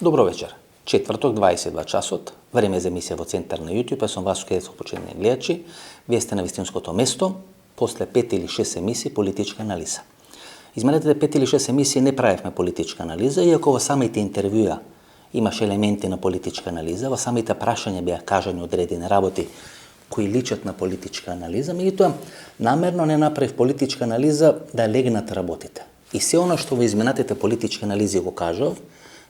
Добро вечер. Четврток, 22 часот, време за емисија во Центар на YouTube. Сум Васко Кедецов, почитани гледачи. Вие сте на вистинското место, после 5 или 6 емисии политичка анализа. Изминатите 5 или 6 емисии не правевме политичка анализа, иако во самите интервјуа имаше елементи на политичка анализа, во самите прашања беа кажани одредени работи кои личат на политичка анализа, меѓутоа намерно не направив политичка анализа да легнат работите. И се оно што во изминатите политички анализи го кажав,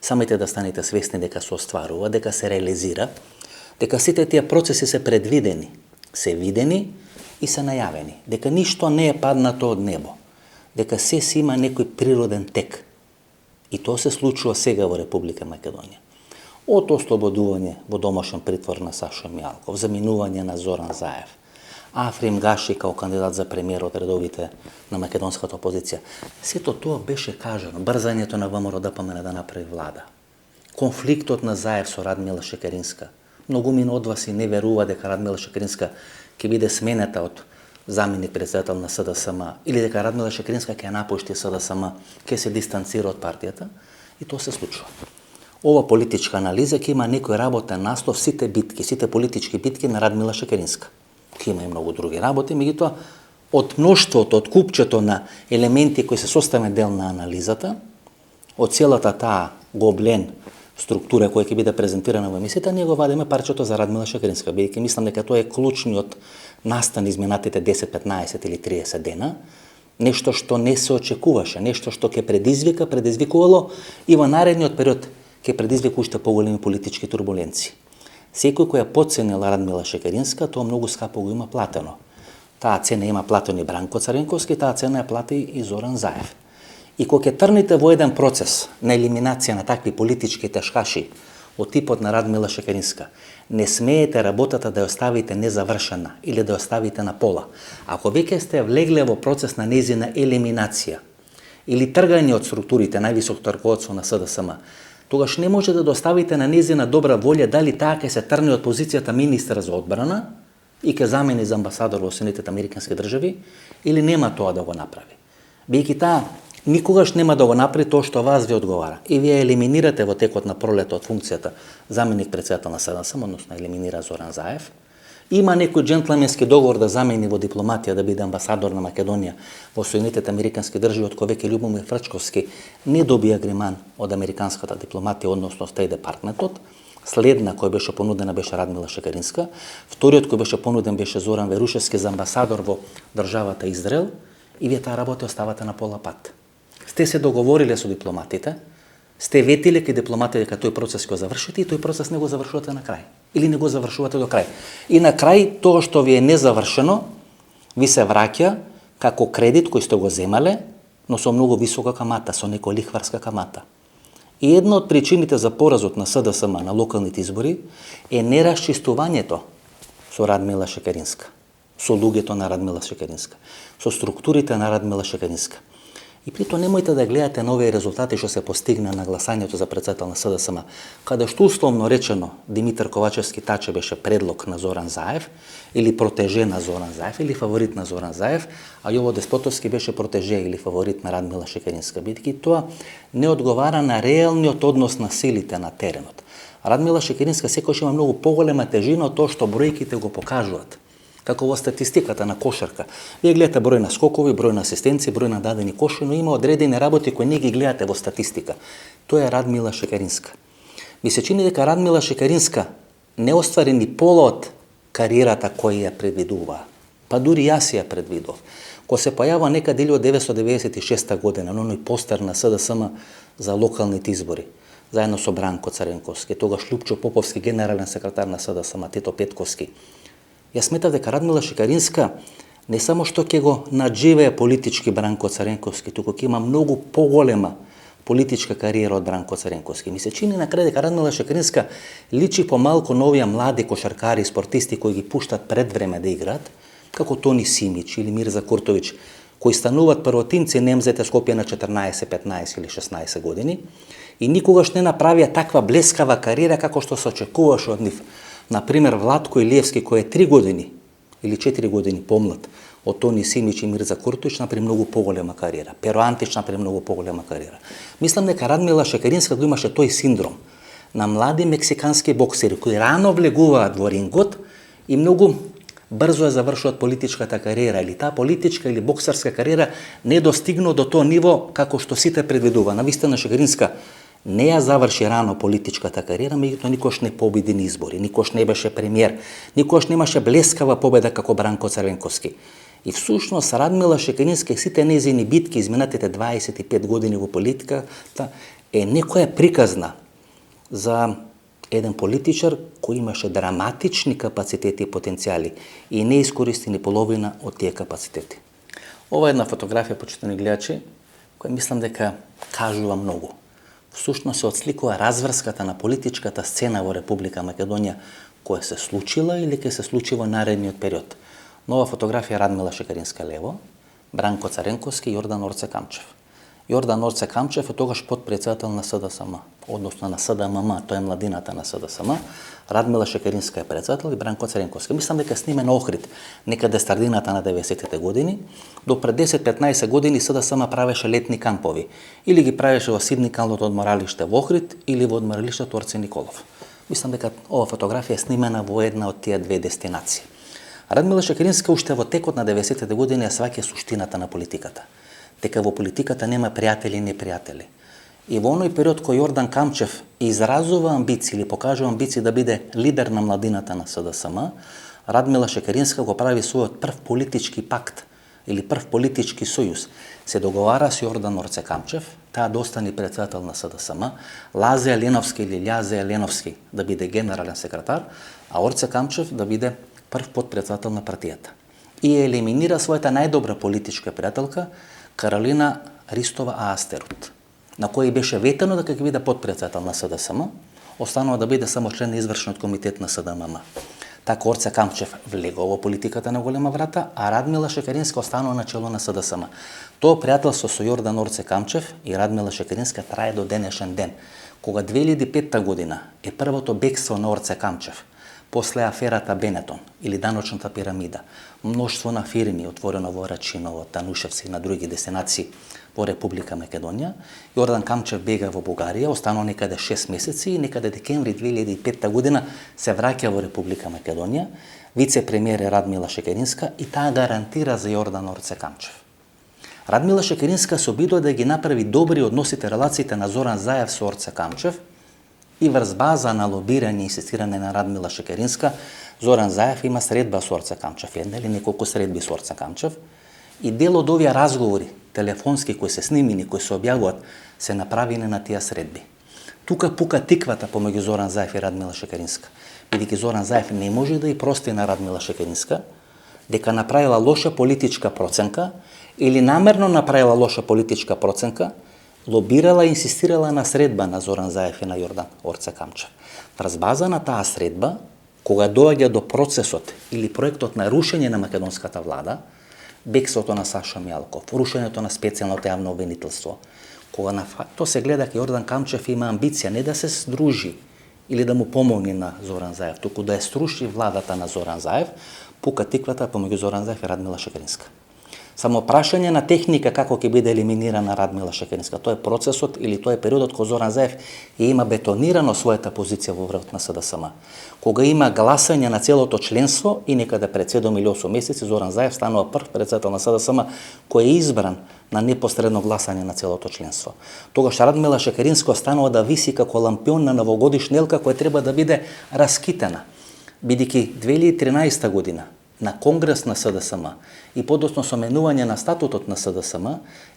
самите да станете свесни дека се остварува, дека се реализира, дека сите тие процеси се предвидени, се видени и се најавени, дека ништо не е паднато од небо, дека се си има некој природен тек. И тоа се случува сега во Република Македонија. Од ослободување во домашен притвор на Сашо Мијалков, заминување на Зоран Заев, Африм Гаши као кандидат за премиер од редовите на македонската опозиција. Сето тоа беше кажано, брзањето на ВМРО-ДПМН да направи влада. Конфликтот на Заев со Радмила Шекеринска. Многумина од вас и не верува дека Радмила Шекеринска ќе биде сменета од заменик председател на СДСМ или дека Радмила Шекеринска ќе напушти СДСМ, ќе се дистанцира од партијата, и тоа се случува. Ова политичка анализа ќе има некој работен наслов сите битки, сите политички битки на Радмила Шекеринска. Ќе има и многу други работи, меѓутоа од мноштвото, од купчето на елементи кои се составен дел на анализата, од целата таа гоблен структура која ќе биде презентирана во емисијата, ние го вадиме парчето за Радмила Шекеринска, бидејќи мислам дека тоа е клучниот настан изминатите 10, 15 или 30 дена, нешто што не се очекуваше, нешто што ќе предизвикувало и во наредниот период ќе предизвика уште поголеми политички турбуленции. Секој кој ја потценил Радмила Шекеринска, тоа многу скапо го има платено. Таа цена има платено и Бранко Царенковски, таа цена ја плати и Зоран Заев. И кога ќе трните во еден процес на елиминација на такви политички тешкаши од типот на Радмила Шекеринска, не смеете работата да ја оставите незавршена или да ја оставите на пола. Ако веќе сте влегле во процес на незина елиминација или тргање од структурите, највисокото раководство на СДСМ, тогаш не можете да оставите на незина добра волја дали таа ќе се трне од позицијата министер за одбрана и ќе замени за амбасадор во Соединетите Американски држави, или нема тоа да го направи. Бидејќи таа никогаш нема да го направи тоа што вас ви одговара. И вие елиминирате во текот на пролето од функцијата заменик председател на СДСМ, односно елиминира Зоран Заев. Има некој джентлменски договор да замени во дипломатија да биде амбасадор на Македонија во Соединетите Американски држави, од кој веќе Љубомир Фрчковски не доби агриман од американската дипломатија, односно Стејт департментот. Следна која беше понудена беше Радмила Шекеринска. Вториот кој беше понуден беше Зоран Верушевски за амбасадор во државата Израел, и вие таа работа оставате на пола пат. Сте се договориле со дипломатите, сте ветиле кај дипломатите дека тој процес ќе го завршите и тој процес не го завршувате на крај. Или не го завршувате до крај. И на крај тоа што ви е незавршено, ви се враќа како кредит кој сте го земале, но со многу висока камата, со некоја лихварска камата. И една од причините за поразот на СДСМ на локалните избори е нерасчистувањето со Радмила Шекеринска, со луѓето на Радмила Шекеринска, со структурите на Радмила Шекеринска. И при тоа немојте да гледате на овие резултати што се постигна на гласањето за председател на СДСМ, каде што условно речено Димитар Ковачевски Таче беше предлог на Зоран Заев, или протеже на Зоран Заев, или фаворит на Зоран Заев, а Јово Деспотовски беше протеже или фаворит на Радмила Шекеринска, бидејќи тоа не одговара на реалниот однос на силите на теренот. Радмила Шекеринска секогаш има многу поголема тежина од тоа што бројките го покажуваат. Како во статистиката на кошарка. Вие гледате број на скокови, број на асистенции, број на дадени коши, но има одредени работи кои не ги гледате во статистика. Тоа е Радмила Шекеринска. Ми се чини дека Радмила Шекеринска не оствари ни пола од кариерата која ја предвидува. Па дури јас ја предвидов. Кога се појава некаде 1996 година, на оној постер на СДСМ за локалните избори, заедно со Бранко Царенковски, тогаш Лупчо Поповски, генерален секретар на СДСМ, Тито Петковски, јас сметав дека Радмила Шекеринска не само што ќе го надживее политички Бранко Царенковски, туку ќе има многу поголема политичка кариера од Бранко Царенковски. Ми се чини на крај дека Радмила Шекеринска личи помалку на овие млади кошаркари и спортисти кои ги пуштат пред време да играат, како Тони Симич или Мирза Куртович, кои стануваат првотинци немзете Скопје на 14, 15 или 16 години и никогаш не направија таква блескава кариера како што се очекуваше од нив. Например, Владко Илиевски, кој е 3 години или 4 години помлад од Тони Симич и Мирза Куртович, направи многу поголема кариера. Перо Антич направи многу поголема кариера. Мислам дека Радмила Шекеринска го имаше тој синдром. на млади мексикански боксери кои рано влегуваат во рингот и многу брзо ја завршуваат политичката кариера, или таа политичка или боксерска кариера не достигнува до тоа ниво како што сите предвидува. Навистина Шекеринска не ја заврши рано политичката кариера, меѓутоа никош не победи на избори, никош не беше премиер, никош немаше блескава победа како Бранко Црвенковски. И всушност Радмила Шекеринска и сите нејзини битки изминатите 25 години во политиката е некоја приказна за еден политичар кој имаше драматични капацитети и потенцијали и не искористи ни половина од тие капацитети. Ова е една фотографија, почитани гледачи, која мислам дека кажува многу. Всушност се отсликува разврската на политичката сцена во Република Македонија која се случила или ќе се случи во наредниот период. Нова фотографија Радмила Шекеринска лево, Бранко Црвенковски и Јордан Орце Камчев. Јордан Орце Камчев е тогаш подпредседател на СДСМ, односно на СДММ, тој е младината на СДСМ. Радмила Шекеринска е председател и Бранко Црвенковски. Мислам дека сниме на Охрид, некаде средината на 90-те години. До пред 10-15 години СДСМ правеше летни кампови. Или ги правеше во синдикалното одморалиште во Охрид, или во одморалиштето Орце Николов. Мислам дека ова фотографија е снимена во една од тие две дестинации. Радмила Шекеринска уште во текот на 90-те години ја сваќа суштината на политиката. Дека во политиката нема пријатели и непријатели. И во оној период кој Јордан Камчев изразува амбиции или покажува амбиции да биде лидер на младината на СДСМ, Радмила Шекеринска го прави својот прв политички пакт или прв политички сојуз. Се договара со Јордан Орце Камчев, таа да остане председател на СДСМ, Лазе Еленовски или Љазе Еленовски да биде генерален секретар, а Орце Камчев да биде прв подпредседател на партијата. И елиминира својата најдобра политичка пријателка Каролина Ристова Аастерот, на кој беше ветено дека ќе биде подпредседател на СДСМ, останува да биде само член на извршниот комитет на СДММ. Така Орце Камчев влегува во политиката на голема врата, а Радмила Шекеринска останува на чело на СДСМ. Тоа пријателство со Јордан Орце Камчев и Радмила Шекеринска трае до денешен ден, кога 2005 година е првото бегство на Орце Камчев после аферата Бенетон или даночната пирамида, мноштво на фирми отворено во Рачиново, Танушевци и на други дестинации во Република Македонија. Јордан Камчев бега во Бугарија, останува некаде 6 месеци и некаде декември 2005 година се враќа во Република Македонија. Вице-премиер е Радмила Шекеринска и таа гарантира за Јордан Орце Камчев. Радмила Шекеринска се обидува да ги направи добри односите, релациите на Зоран Заев со Орце Камчев и врз база на лобирање и инсистирање на Радмила Шекеринска, Зоран Заев има средба со Орце Камчев, една или неколку средби со Орце Камчев, и дел од овие разговори, телефонски кои се снимени, кои се објавуваат, се направени на тие средби. Тука пука тиквата помеѓу Зоран Заев и Радмила Шекеринска, бидејќи Зоран Заев не може да ја прости на Радмила Шекеринска дека направила лоша политичка проценка или намерно направила лоша политичка проценка, лобирала и инсистирала на средба на Зоран Заев и на Јордан Орце Камчев. Врз база на таа средба, кога доаѓа до процесот или проектот на рушење на македонската влада, бегството на Саша Мјалков, рушењето на специјалното јавно обвинителство, кога на факто се гледа дека Јордан Камчев има амбиција не да се сдружи или да му помогне на Зоран Заев, туку да ја струши владата на Зоран Заев, пука тиквата помеѓу Зоран Заев и Радмила Шекеринска. Само прашање на техника како ќе биде елиминирана Радмила Шекеринска. Тоа е процесот или тоа е периодот кога Зоран Заев има бетонирано својата позиција во врвот на СДСМ. Кога има гласање на целото членство и некаде пред 7 или 8 месеци Зоран Заев станува прв председател на СДСМ кој е избран на непосредно гласање на целото членство. Тогаш Радмила Шекеринска останува да виси како лампион на новогодишна елка која треба да биде раскитена. Бидејќи 2013 година на Конгрес на СДСМ и подоцна со менување на статутот на СДСМ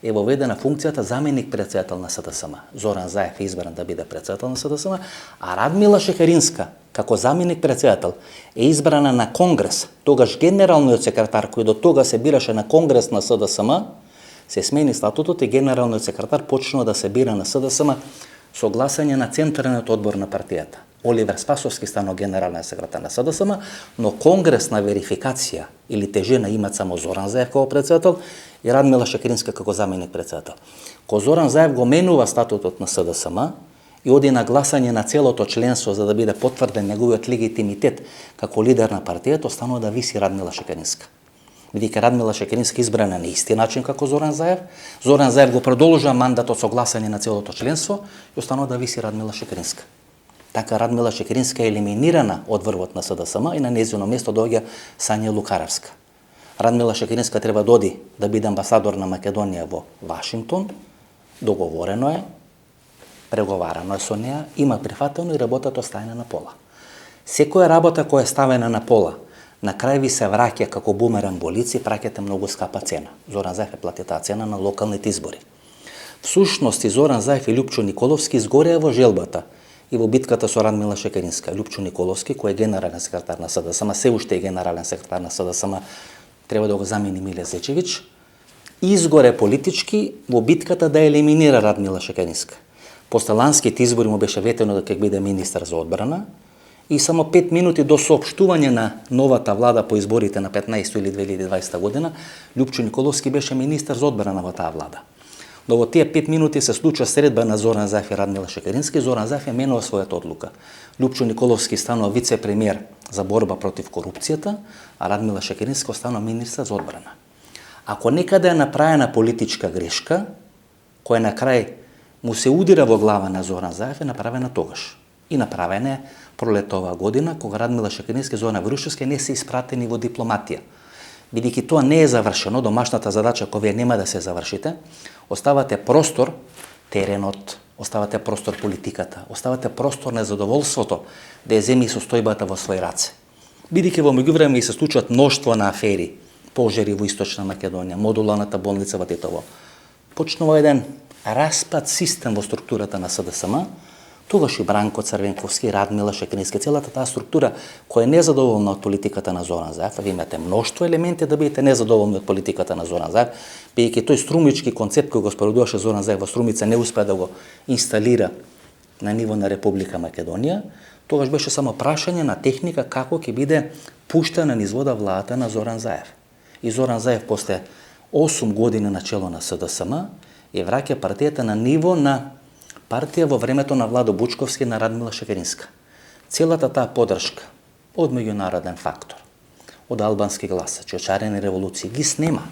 е воведена функцијата заменик председател на СДСМ. Зоран Заев е избран да биде председател на СДСМ, а Радмила Шекеринска како заменик председател е избрана на Конгрес. Тогаш генералниот секретар кој до тога се бираше на Конгрес на СДСМ, се смени статутот и генералниот секретар почнува да се бира на СДСМ со гласање на Централниот одбор на партијата. Оливер Спасовски станал генерален секретар на СДСМ, но конгресна верификација или тежина имат само Зоран Заев како председател и Радмила Шекеринска како заменик председател. Кога Зоран Заев го менува статутот на СДСМ и оди на гласање на целото членство за да биде потврден неговиот легитимитет како лидер на партијата, останува да виси Радмила Шекеринска. Бидејќи Радмила Шекеринска избрана на исти начин како Зоран Заев, Зоран Заев го продолжува мандатот со гласање на целото членство и останува да виси Радмила Шекеринска. Така Радмила Шекеринска е елиминирана од врвот на СДСМ и на нејзино место доаѓа Сања Лукаравска. Радмила Шекеринска треба да оди да биде амбасадор на Македонија во Вашингтон, договорено е, преговарано е со неа, има прифатено и работата оставена на пола. Секоја работа која е ставена на пола, на крај ви се враќа како бумеранг во лице, праќате многу скапа цена. Зоран Заев е плати таа цена на локалните избори. Всушност и Зоран Заев и Лјупчо Николовски изгореа во желбата и во битката со Радмила Шекеринска. Лјупчо Николовски, кој е генерален секретар на СДСМ, се уште е генерален секретар на СДСМ, треба да го замени Миле Зечевич, изгоре политички во битката да елиминира Радмила Шекеринска. После ланските избори му беше ветено да ќе биде министар за одбрана и само 5 минути до соопштување на новата влада по изборите на 15 или 2020 година, Лјупчо Николовски беше министар за одбрана во таа влада. Но во тие 5 минути се случува средба на Зоран Заев и Радмила Шекеринска и Зоран Заев ја менува својата одлука. Лјупчо Николовски станува вице-премиер за борба против корупцијата, а Радмила Шекеринска останува министар за одбрана. Ако некаде е направена политичка грешка, која на крај му се удира во глава на Зоран Заев, е направена тогаш. И направена е пролетта оваа година, кога Радмила Шекеринска и Зорана Верушевска не се испратени во дипломатија. Бидејќи тоа не е завршено, домашната задача која вие нема да се завршите, оставате простор теренот, оставате простор политиката, оставате простор незадоволството да ја земи состојбата во своји раце. Бидејќи во меѓувреме и се случуваат мноштво на афери, пожари во Источна Македонија, модуларната болница во Титово, почнува еден распад систем во структурата на СДСМ, тогаш и Бранко Црвенковски, Радмила Шекеринска, целата таа структура која е незадоволна од политиката на Зоран Заев, ви имате мноштво елементи да бидете незадоволни од политиката на Зоран Заев, бидејќи тој струмички концепт кој го спроведуваше Зоран Заев во Струмица не успеа да го инсталира на ниво на Република Македонија, тогаш беше само прашање на техника како ќе биде пуштена низ вода владата на Зоран Заев. И Зоран Заев после 8 години на чело на СДСМ ја враќа партијата на ниво на партија во времето на Владо Бучковски на Радмила Шекеринска. Целата таа поддршка од меѓународен фактор, од албански гласачи, од шарени револуции ги снема.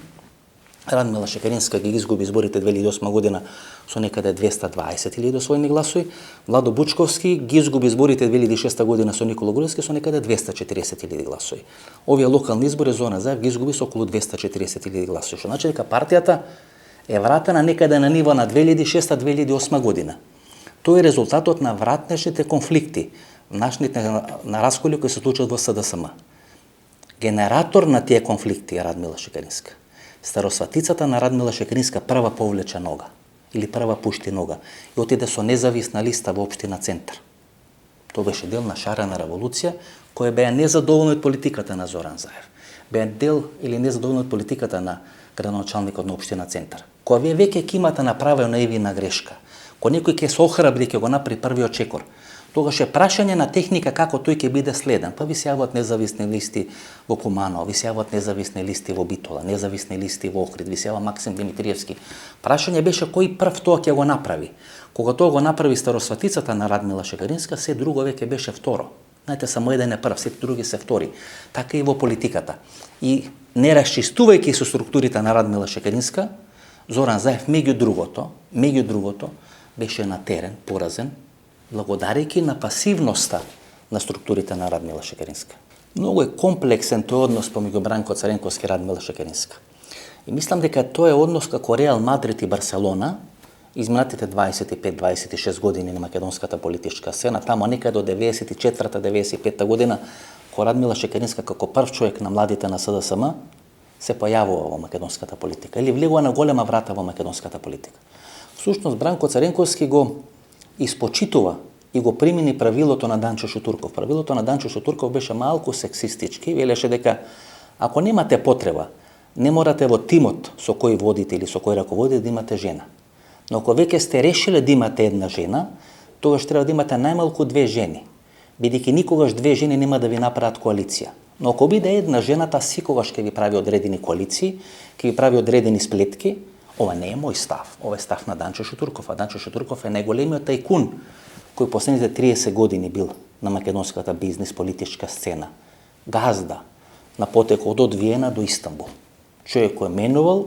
Радмила Шекеринска ги изгуби изборите 2008 година со некаде 220.000 освоени гласови, Владо Бучковски ги изгуби изборите 2006 година со Никола Груевски со некаде 240.000 гласови. Овие локални избори Зоран Заев ги изгуби со околу 240.000 гласови, што значи дека партијата е вратена некаде на ниво на 2006-2008 година. Тоа е резултатот на вратнешните конфликти, на расколи кои се случат во СДСМ. Генератор на тие конфликти е Радмила Шекеринска. Старосватицата на Радмила Шекеринска прва повлече нога или прва пушти нога и отиде со независна листа во општина Центар. Тоа беше дел на шарена револуција која беа незадоволна од политиката на Зоран Заев. Беа дел или незадоволна од политиката на градоначалникот на општина Центар. Кога вие веќе ќе имате направена наивна грешка, кога некој ќе се охрабри ќе го направи првиот чекор, тогаш е прашање на техника како тој ќе биде следен. Па ви се јават независни листи во Куманово, ви се јават независни листи во Битола, независни листи во Охрид, ви се јава Максим Димитриевски. Прашање беше кој прв тоа ќе го направи. Кога тоа го направи старосватицата на Радмила Шекеринска, се друго веќе беше второ. Знаете, само еден е прв, сите други се втори. Така и во политиката. И не расчистувајќи со структурите на Радмила Шекеринска, Зоран Заев меѓу другото, беше на терен поразен, благодарејќи на пасивноста на структурите на Радмила Шекеринска. Многу е комплексен тој однос помеѓу Бранко Црвенковски и Радмила Шекеринска. И мислам дека тоа е однос како Реал Мадрид и Барселона, изминатите 25-26 години на македонската политичка сцена, тамо некаде до 94-95 година, кога Радмила Шекеринска како прв човек на младите на СДСМ се појавува во македонската политика или влегува на голема врата во македонската политика. Всушност Бранко Црвенковски го испочитува и го примени правилото на Данчо Шутурков. Правилото на Данчо Шутурков беше малку сексистички, велеше дека ако немате потреба, не морате во тимот со кој водите или со кој раководите да имате жена. Но ако веќе сте решиле да имате една жена, тогаш треба да имате најмалку 2 жени, бидејќи никогаш 2 жени нема да ви направат коалиција. Но ако биде една жена, таа секогаш ќе ви прави одредени коалиции, ќе ви прави одредени сплетки. Ова не е мој став, ова е став на Данчо Шутурков, а Данчо Шутурков е најголемиот тајкун кој последните 30 години бил на македонската бизнес политичка сцена. Газда на потекот од Виена до Истанбул. Човек кој менувал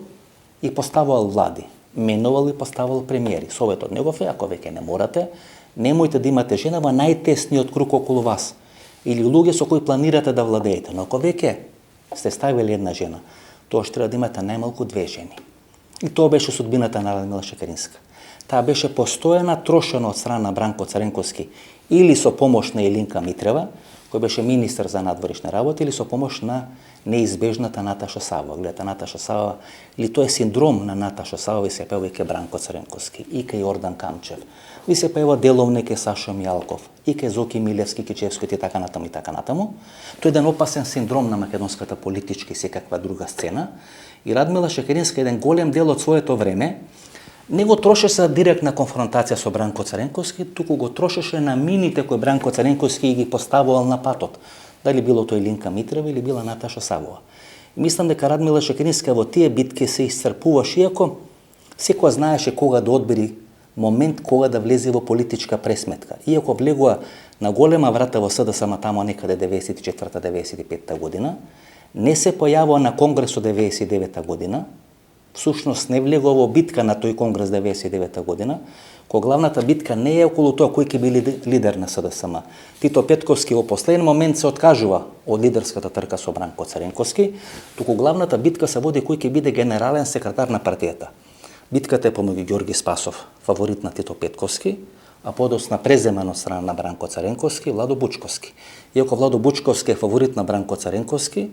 и поставувал влади, менувал и поставувал премиери. Советот негов е, ако веќе не морате, Немојте да имате жена во најтесниот круг околу вас или луѓе со кои планирате да владеете. Но ако веќе сте ставили една жена, тоа ще треба да имате најмалку 2 жени. И тоа беше судбината на Радмила Шекеринска. Таа беше постојана трошена од страна на Бранко Царенковски или со помош на Илинка Митрева, кој беше министар за надворешни работи, или со помош на неизбежната Наташа Савова. Гледате, Наташа Савова, или тој е синдром на Наташа Савова, ви се пева и ке Бранко Царенковски, и ке Јордан Камчев, ви се пева деловно и ке Сашо Мијалков, и ке Зоки Милевски, Кичевски и така натаму и така натаму. Тој е еден опасен синдром на македонската политичка и секаква друга сцена. И Радмила Шекеринска еден голем дел од своето време не го трошеше за директна конфронтација со Бранко Царенковски, туку го трошеше на мините кои Бранко Царенковски ги поставувал на патот. Дали било тој Илинка Митрева или била Наташа Савова. И мислам дека Радмила Шекеринска во тие битки се исцрпуваше, иако секоја знаеше кога да одбери момент кога да влезе во политичка пресметка. Иако влегува на голема врата во СДСМ тамо некаде 94-95 година, не се појавува на Конгресот 99 година, всушност не влегува во битка на тој Конгрес 99 година, кога главната битка не е околу тоа кој ќе биде лидер на СДСМ. Тито Петковски во последен момент се откажува од лидерската трка со Бранко Царенковски, туку главната битка се води кој ќе биде генерален секретар на партијата. Битката е помеѓу Ѓорги Спасов, фаворит на Тито Петковски, а подосна преземан од страна на Бранко Царенковски, Владо Бучковски. Иако Владо Бучковски е фаворит на Бранко Царенковски,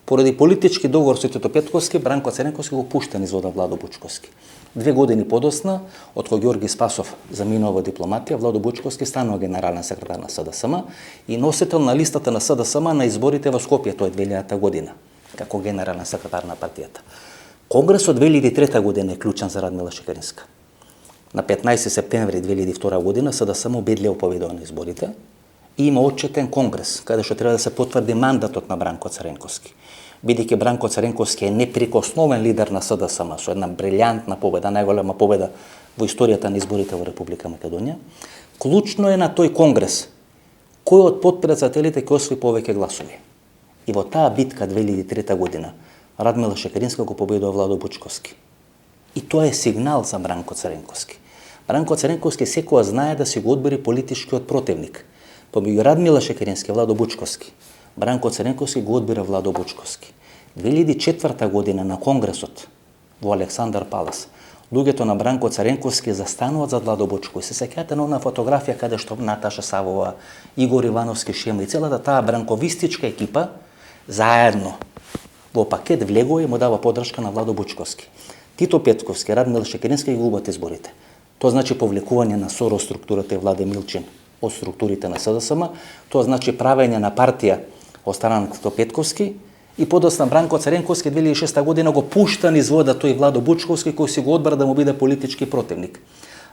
поради политички договор со Тито Петковски, Бранко Царенковски го пушта низ вода Владо Бучковски. 2 години подосна, од кога Ѓорги Спасов заминува во дипломатија, Владо Бучковски станува генерален секретар на СДСМ и носител на листата на СДСМ на изборите во Скопје, тоа е 2000 година, како генерален секретар на партијата. Конгресот 2003 година е клучен за Радмила Шекеринска. На 15 септември 2002 година СДСМ убедливо победува на изборите и има отчетен конгрес, каде што треба да се потврди мандатот на Бранко Царенковски. Бидејќи Бранко Царенковски е неприкосновен лидер на СДСМ со една брилјантна победа, најголема победа во историјата на изборите во Република Македонија, клучно е на тој конгрес кој од потпредседателите ќе освои повеќе гласови. И во таа битка 2003 година Радмила Шекеринска го победува Владо Бучковски. И тоа е сигнал за Бранко Царенковски. Бранко Царенковски секоја знае да си го одбери политичкиот противник. Помеѓу Радмила Шекерински и Владо Бучковски, Бранко Царенковски го одбира Владо Бучковски. 2004 година на Конгресот во Александар Палас, луѓето на Бранко Царенковски застануваат за Владо Бучковски. Се сеќавате на фотографија каде што Наташа Савова, Игор Ивановски Шема и целата таа бранковистичка екипа заедно во пакет влегува и му дава поддршка на Владо Бучковски. Тито Петковски, Радмила Шекеринска ги губат изборите. Тоа значи повлекување на СОРО структурата и Владе Милчин од структурите на СДСМ, тоа значи правење на партија од страна на Тито Петковски и подосна Бранко Царенковски 2006 година го пушта низ вода тој Владо Бучковски кој си го одбра да му биде политички противник.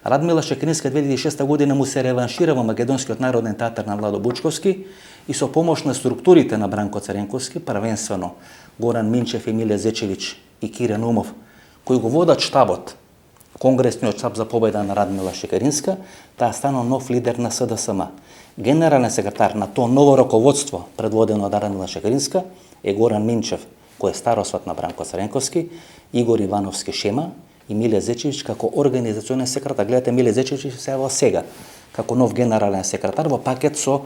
Радмила Шекеринска 2006 година му се реваншира во Македонскиот народен театар на Владо Бучковски и со помош на структурите на Бранко Царенковски, првенствено Горан Минчев, Емилија Зечевиќ и Кирен Умов, кои го водат штабот, Конгресниот штаб за победа на Радмила Шекеринска, таа стана нов лидер на СДСМ. Генерален секретар на тоа ново раководство, предводено од Радмила Шекеринска, е Горан Минчев, кој е старосват на Бранко Царенковски, Игор Ивановски Шема и Миле Зечевиќ како организационен секретар. Гледате, Миле Зечевиќ се јавува сега како нов генерален секретар во пакет со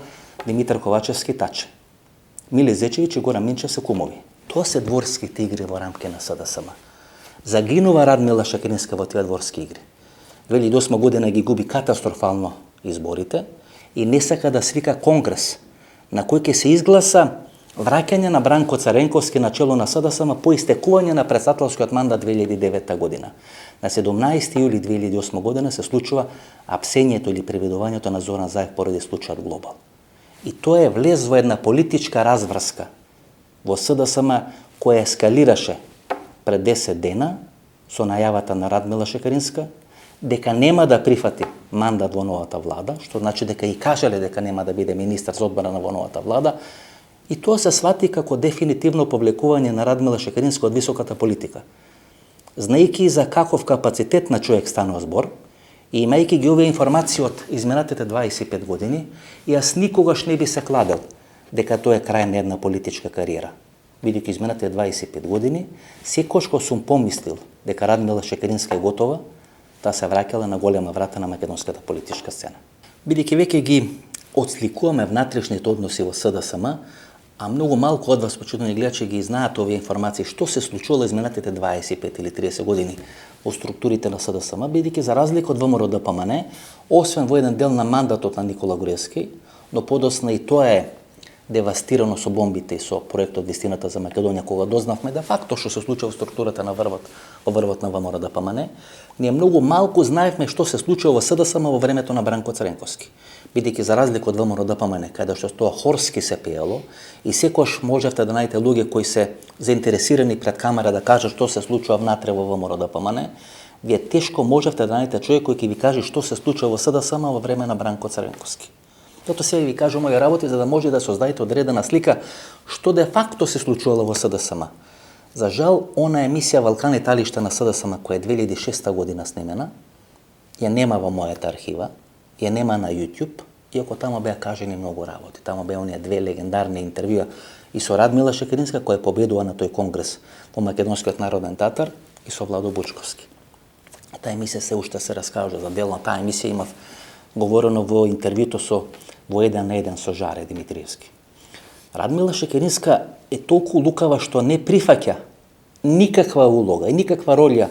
Димитар Ковачевски Таче. Миле Зечевиќ и Горан Минчев се кумови. Тоа се дворските игри во рамки на СДСМ. Загинува Радмила Шекеринска во тие дворски игри. 2008 година ги губи катастрофално изборите и не сака да свика конгрес на кој ќе се изгласа враќање на Бранко Царенковски на чело на СДСМ по истекување на претседателскиот мандат 2009 година. На 17 јули 2008 година се случува апсењето или приведувањето на Зоран Заев поради случајот Глобал. И тоа е влез во една политичка разврска во СДСМ која ескалираше пред 10 дена со најавата на Радмила Шекеринска дека нема да прифати мандат во новата влада, што значи дека и кажале дека нема да биде министар за одбрана во новата влада, и тоа се свати како дефинитивно повлекување на Радмила Шекеринска од високата политика. Знаејќи за каков капацитет на човек станува збор и имајќи ги овие информации од изминатите 25 години, јас никогаш не би се кладел дека тоа е крај на една политичка кариера. Бидејќи изминатите 25 години, секојаш кога сум помислил дека Радмила Шекеринска е готова, таа се враќала на голема врата на македонската политичка сцена. Бидејќи веќе ги отсликуваме внатрешните односи во СДСМ, а многу малку од вас, почитувани гледачи, ги знаат овие информации што се случувало изминатите 25 или 30 години во структурите на СДСМ, бидејќи за разлика од ВМРО-ДПМН, освен во еден дел на мандатот на Никола Груевски, но подосна и тоа е девастирано со бомбите и со проектот Вистината за Македонија, кога дознавме де факто што се случува во структурата на врвот на ВМРО-ДПМН, ние многу малку знаевме што се случува во СДСМ во времето на Бранко Цренковски. Бидејќи за разлика од ВМРО-ДПМН, каде што тоа хорски се пеело и секојаш можевте да најдете луѓе кои се заинтересирани пред камера да кажат што се случува внатре во ВМРО-ДПМН, вие тешко можевте да најдете човек кој ќе ви каже што се случува во СДСМ во време на Бранко Цренковски. Затоа сега ви кажам моја работи за да може да создадете одредена слика што де факто се случувало во СДСМ. За жал, она емисија Валкани талишта на СДСМ која е 2006 година снимена, ја нема во мојата архива, ја нема на YouTube, иако тамо беа кажени многу работи. Тамо беа оние две легендарни интервјуа и со Радмила Шекеринска, која победува на тој конгрес во Македонскиот народен театар, и со Владо Бучковски. Таа емисија се уште се раскажа за дел на таа емисија, имав говорено во интервјуто во 1 на 1 со Жаре Димитриевски. Радмила Шекеринска е толку лукава што не прифаќа никаква улога и никаква роља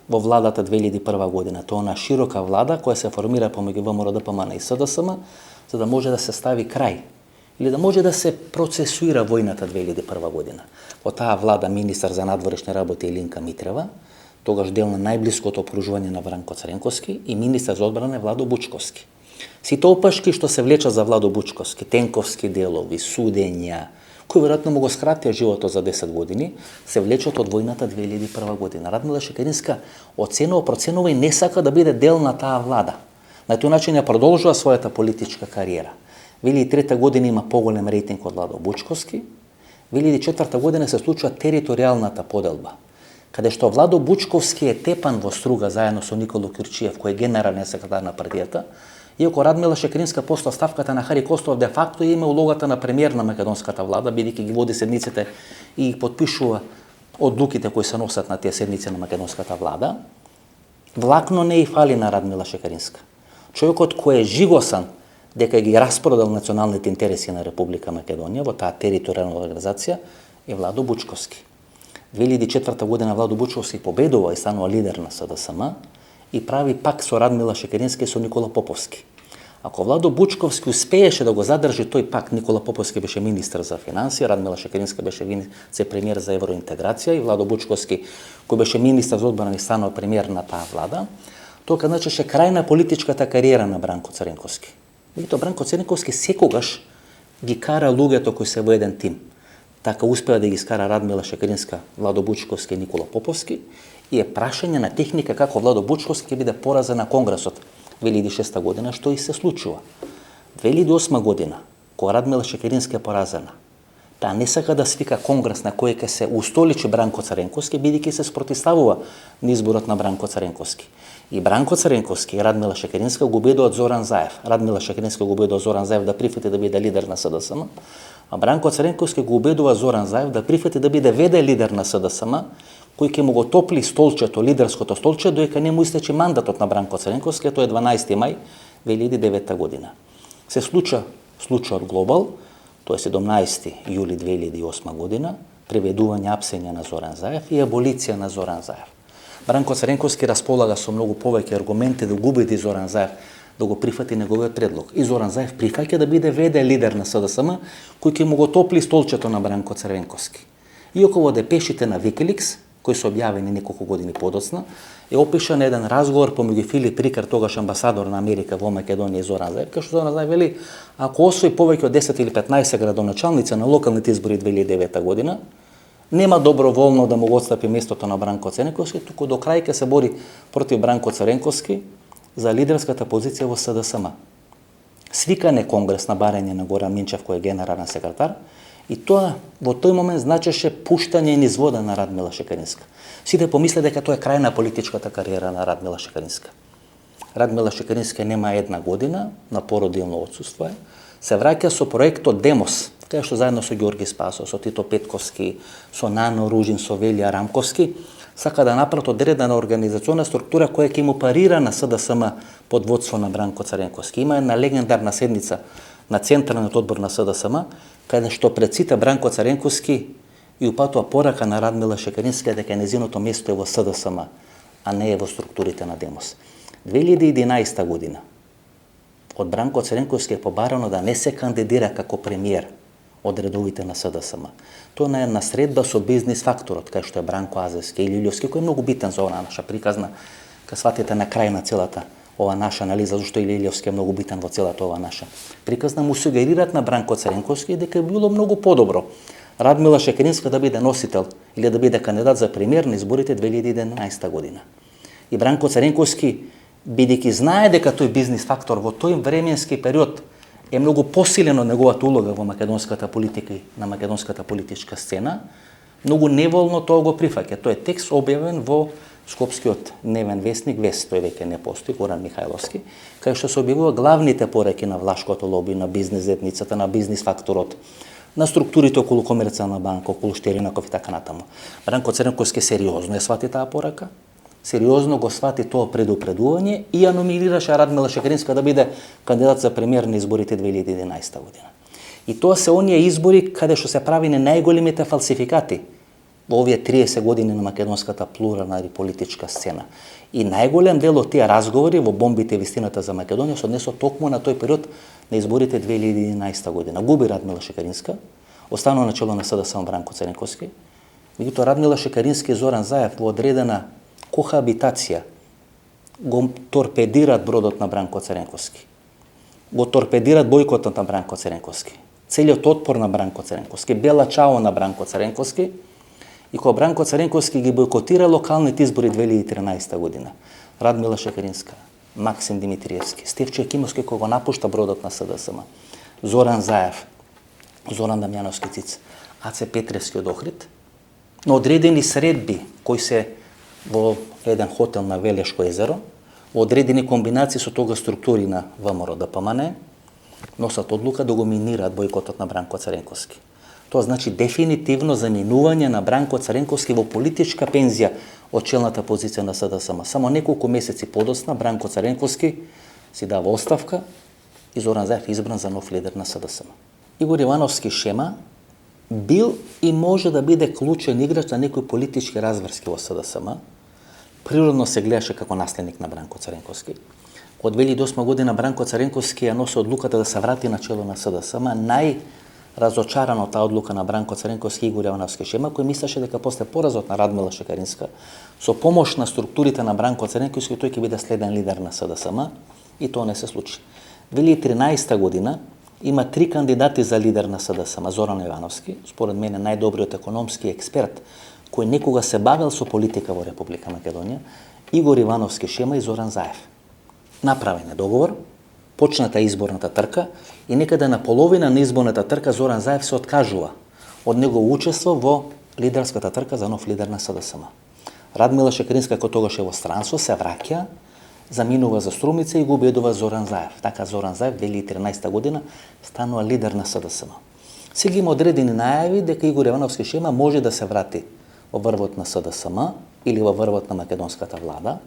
во владата 2001 година. Тоа е широка влада која се формира помеѓу ВМРО-ДПМН и СДСМ, за да може да се стави крај или да може да се процесуира војната 2001 година. Во таа влада министар за надворешни работи Илинка Митрева, тогаш дел на најблиското окружување на Бранко Цренковски, и министар за одбрана Владо Бучковски. Сите опашки што се влечат за Владо Бучковски, тенковски делови, судења, кои веројатно му го скратија животот за 10 години, се влечат од војната 2001 година. Радмила Шекеринска проценува и не сака да биде дел на таа влада. На тој начин ја продолжува својата политичка кариера. 2003 година има поголем рейтинг од Владо Бучковски, 2004 година се случува територијалната поделба, каде што Владо Бучковски е тепан во струга заедно со Николо Кјурчиев, кој е генерален секретар на партијата, иако Радмила Шекеринска после ставката на Хари Костов де факто има улогата на премиер на македонската влада, бидејќи ги води седниците и ги подпишува одлуките кои се носат на тие седници на македонската влада, влакно не и фали на Радмила Шекеринска. Човекот кој е жигосан дека ги распродал националните интереси на Република Македонија во таа територијална организација е Владо Бучковски. 2004 година Владо Бучковски победува и станува лидер на СДСМ и прави пак со Радмила Шекеринска и со Никола Поповски. Ако Владо Бучковски успееше да го задржи тој пак, Никола Поповски беше министар за финансии, Радмила Шекеринска беше вице-премиер за евроинтеграција и Владо Бучковски, кој беше министар за одбрана и станува премиер на таа влада, тоа значеше крај на политичката кариера на Бранко Цренковски. Меѓутоа Бранко Цренковски секогаш ги кара луѓето кои се во еден тим. Така успеа да ги скара Радмила Шекеринска, Владо Бучковски и Никола Поповски, и е прашање на техника како Владо Бучковски ќе биде поразен на Конгресот 2006 година, што и се случува. 2008 година, кога Радмила Шекеринска е поразена, таа не сака да свика Конгрес на кој ќе се устоличи Бранко Цренковски, бидејќи се спротивставува на изборот на Бранко Цренковски. И Бранко Цренковски и Радмила Шекеринска го убедуваат Зоран Заев. Радмила Шекеринска го убедува Зоран Заев да прифати да биде лидер на СДСМ, а Бранко Цренковски го убедува Зоран Заев да прифати да биде ВД лидер на СДСМ, кој ќе му го топли столчето, лидерското столче, доека не му истече мандатот на Бранко Цренковски, тоа е 12 мај 2009 година. Се случува случајот Глобал, тоа е 17 јули 2008 година, приведување апсење на Зоран Заев и аболиција на Зоран Заев. Бранко Цренковски располага со многу повеќе аргументи да го убеди Зоран Заев да го прифати неговиот предлог. И Зоран Заев прифаќа да биде ВД лидер на СДСМ, кој ќе му го топли столчето на Бранко Цренковски. Иако во депешите на Викиликс, кои се објавени неколку години подоцна, е опишан еден разговор помеѓу Филип Рикер, тогаш амбасадор на Америка во Македонија, и Зоран Заев, кај што Зоран Заев вели, ако освои повеќе од 10 или 15 градоначалници на локалните избори 2009 година, нема доброволно да му го отстапи местото на Бранко Цренковски, туку до крај ќе се бори против Бранко Цренковски за лидерската позиција во СДСМ. Свикан е конгрес на барање на Горан Минчев, кој е генерален секретар, и тоа во тој момент значеше пуштање низ вода на Радмила Шекеринска. Сите помисле дека тоа е крај на политичката кариера на Радмила Шекеринска. Радмила Шекеринска нема една година на породилно отсуство, се враќа со проектот Демос, кај што заедно со Ѓорги Спасов, со Тито Петковски, со Нано Ружин, со Велија Рамковски, сака да направат одредена организационна структура која ќе му парира на СДСМ под водство на Бранко Цренковски. Има една легендарна седница на Централниот одбор на СДСМ, каде што пред сите Бранко Цренковски и упатува порака на Радмила Шекеринска дека нејзиното место е во СДСМ, а не е во структурите на Демос. 2011 година од Бранко Цренковски е побарано да не се кандидира како премиер од редовите на СДСМ. Тоа на една средба со бизнис факторот, кај што е Бранко Азевски и Илијовски, кој е многу битен за оваа наша приказна, кај сватите на крај на целата ова наша анализа, зашто Илијовски е многу битен во целата ова наша приказна, му сугерират на Бранко Цренковски дека било многу подобро Радмила Шекеринска да биде носител или да биде кандидат за премиер на изборите 2011 година. И Бранко Цренковски, бидејќи знае дека тој бизнис фактор во тој временски период е многу посилен од неговата улога во македонската политика и на македонската политичка сцена, многу неволно тоа го прифаќа. Тој е текст објавен во Скопскиот дневен вестник Вест, тој веќе не постои, Горан Михајловски, кај што се објавува главните пораки на влашкото лоби, на бизнес заедницата, на бизнис факторот, на структурите околу Комерцијална банка, околу Штеринаков и така натаму. Бранко Цренковски сериозно е свати таа порака, сериозно го свати тоа предупредување и ја номинираше Радмила Шекеринска да биде кандидат за премиер на изборите 2011 година. И тоа се оние избори каде што се прави на најголемите фалсификати во овие 30 години на македонската плурална и политичка сцена. И најголем дел од тие разговори во бомбите и вистината за Македонија се однесо токму на тој период на изборите 2011 година. Губи Радмила Шекеринска, останува на чело на СДСМ Бранко Цренковски. Меѓутоа Радмила Шекерински и Зоран Заев во одредена кохабитација го торпедират бродот на Бранко Цренковски. Го торпедират бојкотот на Бранко Цренковски. Целиот отпор на Бранко Цренковски, бела чао на Бранко Цренковски, и кога Бранко Цренковски ги бојкотира локалните избори 2013 година. Радмила Шекеринска, Максим Димитриевски, Стефчо Екимовски кога го напушта бродот на СДСМ, Зоран Заев, Зоран Дамјановски Циц, Аце Петревски од Охрид, на одредени средби кои се во еден хотел на Велешко езеро, во одредени комбинации со тога структури на ВМРО ДПМН, носат одлука да го минираат бојкотот на Бранко Цренковски. Тоа значи дефинитивно заминување на Бранко Цренковски во политичка пензија од челната позиција на СДСМ. Само неколку месеци подоцна Бранко Цренковски си дава оставка и Зоран Заев избран за нов лидер на СДСМ. Игор Ивановски Шема бил и може да биде клучен играч на некои политички разврски во СДСМ. Природно се гледаше како наследник на Бранко Цренковски. Од 2008 година Бранко Цренковски ја носи одлуката да се врати на чело на СДСМ. Разочаран од таа одлука на Бранко Цренковски и Игор Ивановски Шема, кој мислеше дека после поразот на Радмила Шекеринска, со помош на структурите на Бранко Цренковски, тој ќе биде следен лидер на СДСМ, и тоа не се случи. 2013 година има 3 кандидати за лидер на СДСМ. Зоран Ивановски, според мене најдобриот економски експерт, кој некога се бавел со политика во Република Македонија, Игор Ивановски Шема и Зоран Заев. Направен е договор, почната изборната трка и некаде на половина на изборната трка Зоран Заев се откажува од негово учество во лидерската трка за нов лидер на СДСМ. Радмила Шекеринска, кој тогаш е во странство, се враќа, заминува за Струмица и го убедува Зоран Заев. Така Зоран Заев 2013 година станува лидер на СДСМ. Сега има одредени најави дека Игор Ивановски Шема може да се врати во врвот на СДСМ или во врвот на македонската влада.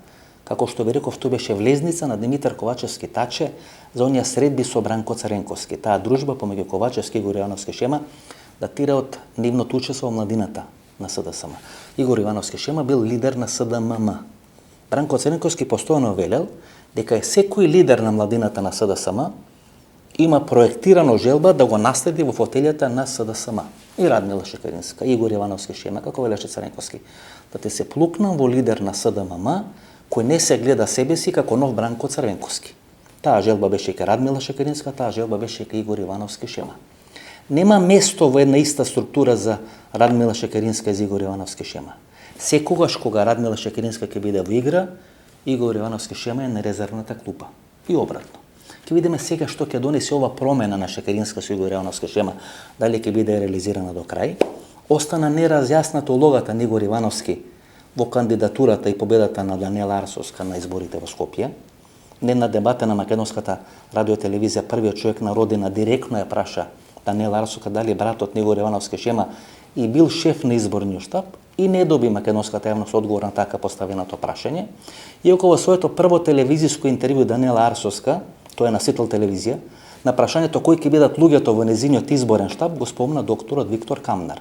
Како што ви реков, тој беше влезница на Димитар Ковачевски Таче за оние средби со Бранко Цренковски. Таа дружба помеѓу Ковачевски и Игор Ивановски Шема датира од нивното учество во младината на СДСМ. Игор Ивановски Шема бил лидер на СДММ. Бранко Цренковски постојано велел дека е секој лидер на младината на СДСМ има проектирано желба да го наследи во фотелјата на СДСМ. И Радмила Шекеринска, и Игор Ивановски Шема, како велеше Цренковски, да те се плукнам во лидер на СДММ, кој не се гледа себе си како нов Бранко Цренковски. Таа желба беше ке Радмила Шекеринска, таа желба беше ке Игор Ивановски Шема. Нема место во една иста структура за Радмила Шекеринска и Игор Ивановски Шема. Секогаш кога Радмила Шекеринска ќе биде во игра, Игор Ивановски Шема е на резервната клупа. И обратно. Ќе видиме сега што ќе донесе ова промена на Шекеринска со Игор Ивановски Шема, дали ќе биде реализирана до крај. Остана неразјасната улогата на Игор Ивановски во кандидатурата и победата на Даниела Арсовска на изборите во Скопје. На дебата на македонската радиотелевизија првиот човек на родина директно ја праша Даниела Арсовска дали братот на Игор Ивановски Шема и бил шеф на изборниот штаб, и не доби македонската јавност одговор на така поставеното прашање. Иако во своето прво телевизиско интервју Даниела Арсовска, тоа е на Сител телевизија, на прашањето кои ќе бидат луѓето во незиниот изборен штаб, го спомна докторот Виктор Камнар,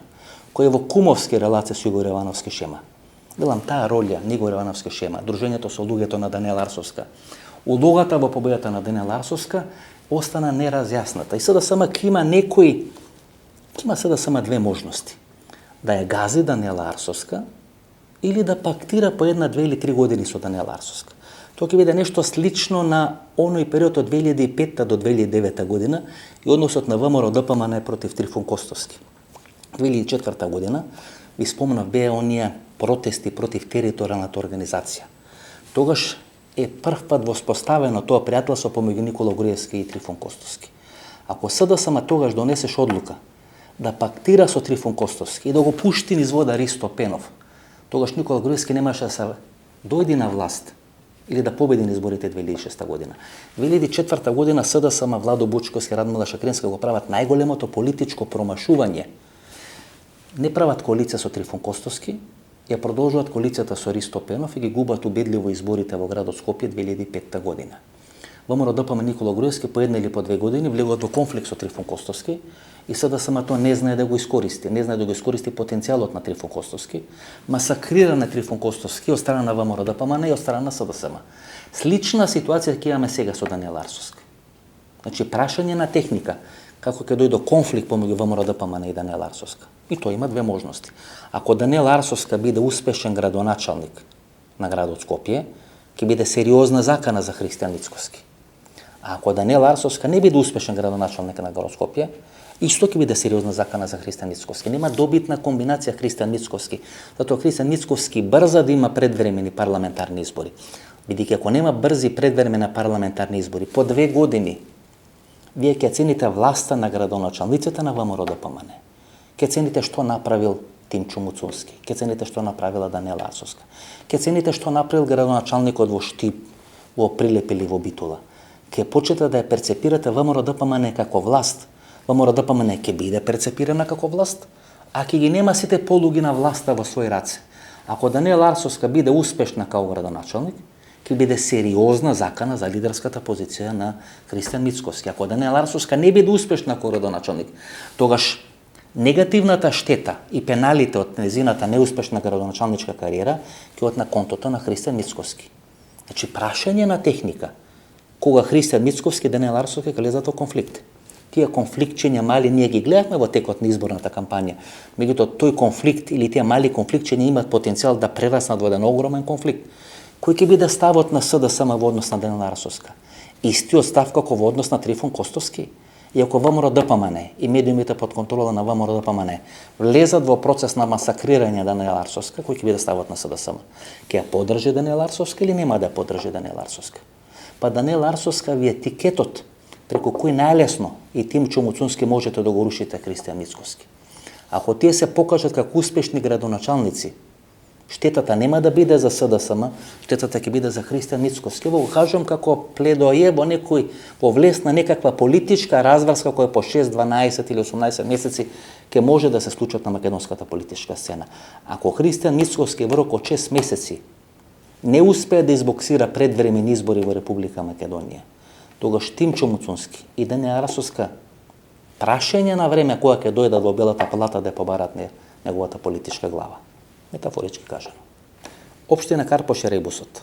кој е во кумовски релација со Игор Јовановски Шема. Велам, таа роља на Игор Јовановски Шема, дружењето со луѓето на Даниела Арсовска, улогата во победата на Даниела Арсовска остана неразјасната. И СДСМ има СДСМ две можности. Да ја гази Даниела Арсовска или да пактира по 1, 2 или 3 години со Даниела Арсовска. Тоа ќе биде нешто слично на оној период од 2005 до 2009 година и односот на ВМРО ДПМН против Трифун Костовски. 2004 година, ви спомнав, беа оние протести против територијалната организација. Тогаш е прв пат воспоставено тоа пријателство помеѓу Никола Груевски и Трифун Костовски. Ако СДСМ тогаш донесеш одлука да пактира со Трифун Костовски и да го пушти низ вода Ристо Пенов, тогаш Никола Груевски немаше да се дојди на власт или да победи на изборите 2006 година. 2004 година СДСМ, Владо Бучковски, Радмила Шакринска го прават најголемото политичко промашување. Не прават коалиција со Трифун Костовски, ја продолжуваат коалицијата со Ристо Пенов и ги губат убедливо изборите во градот Скопје 2005 година. ВМРО ДПМН Никола Груевски по 1 или по 2 години влегуваат во конфликт со Трифун Костовски и СДСМ тоа не знае да го искористи. Не знае да го искористи потенцијалот на Трифун Костовски, масакрира на Трифун Костовски од страна на ВМРО ДПМН и од страна на СДСМ. Слична ситуација ќе имаме сега со Даниела Арсовска. Значи, прашање на техника, како ќе дојде до конфликт помеѓу ВМРО ДПМН и Даниела Арсовска. И тоа има две можности. Ако Даниела Арсовска биде успешен градоначалник на градот Скопје, ќе биде сериозна закана за Христијан Мицковски. А ако Даниела Арсовска не биде успешен градоначалник на градот Скопје, исто ќе биде сериозна закана за Христијан Мицковски. Нема добитна комбинација Христијан Мицковски, затоа Христијан Мицковски брза да има предвремени парламентарни избори. Бидејќи ако нема брзи предвремени парламентарни избори, по 2 години вие ќе цените власта на градоначалниците на ВМРО ДПМН. Ќе цените што направил Тимчо Муцунски, ќе цените што направила Даниела Арсовска, ќе цените што направил градоначалникот во Штип, во Прилеп или во Битула. Ќе почнете да ја перцепирате ВМРО ДПМН како власт. ВМРО ДПМН ќе биде перцепирана како власт, а ќе ги нема сите полуги на власта во своји раце. Ако Даниела Арсовска биде успешна како градоначалник, ќе биде сериозна закана за лидерската позиција на Христијан Мицковски. Ако Даниела Арсовска не биде успешна како градоначалник, тогаш негативната штета и пеналите од незината неуспешна градоначалничка кариера ќе одат на контото на Христијан Мицковски. Значи, прашање на техника, кога Христијан Мицковски и Даниела Арсовска ќе влезат во конфликт. Тие конфликтчиња мали ние ги гледавме во текот на изборната кампања. Меѓутоа, тој конфликт или тие мали конфликтчиња имаат потенцијал да прераснат во еден огромен конфликт. Кој ќе биде ставот на СДСМ во однос на Даниела Арсовска? Истиот став како во однос на Трифун Костовски? И ако ВМРО ДПМН и медиумите под контрола на ВМРО ДПМН влезат во процес на масакрирање Даниела Арсовска, кој ќе биде ставот на СДСМ? Ќе ја поддржи Даниела Арсовска или нема да ја поддржи Даниела Арсовска? Па Даниела Арсовска ви е тикетот преку кој најлесно и Тимчо Муцунски можете да го рушите Христијан Мицковски. Ако тие се покажат како успешни градоначалници, штетата нема да биде за СДСМ, штетата ќе биде за Христијан Мицковски. Во го кажам како пледоје во некој повлез на некаква политичка разврска која по 6, 12 или 18 месеци ќе може да се случат на македонската политичка сцена. Ако Христијан Мицковски во рок од 6 месеци не успее да избоксира предвремени избори во Република Македонија, тогаш Тимчо Муцунски и Даниела Арсовска прашање на време кога ќе дојдат во Белата палата да ја побарат неговата политичка глава. Метафорички кажано. Општина Карпош е ребусот.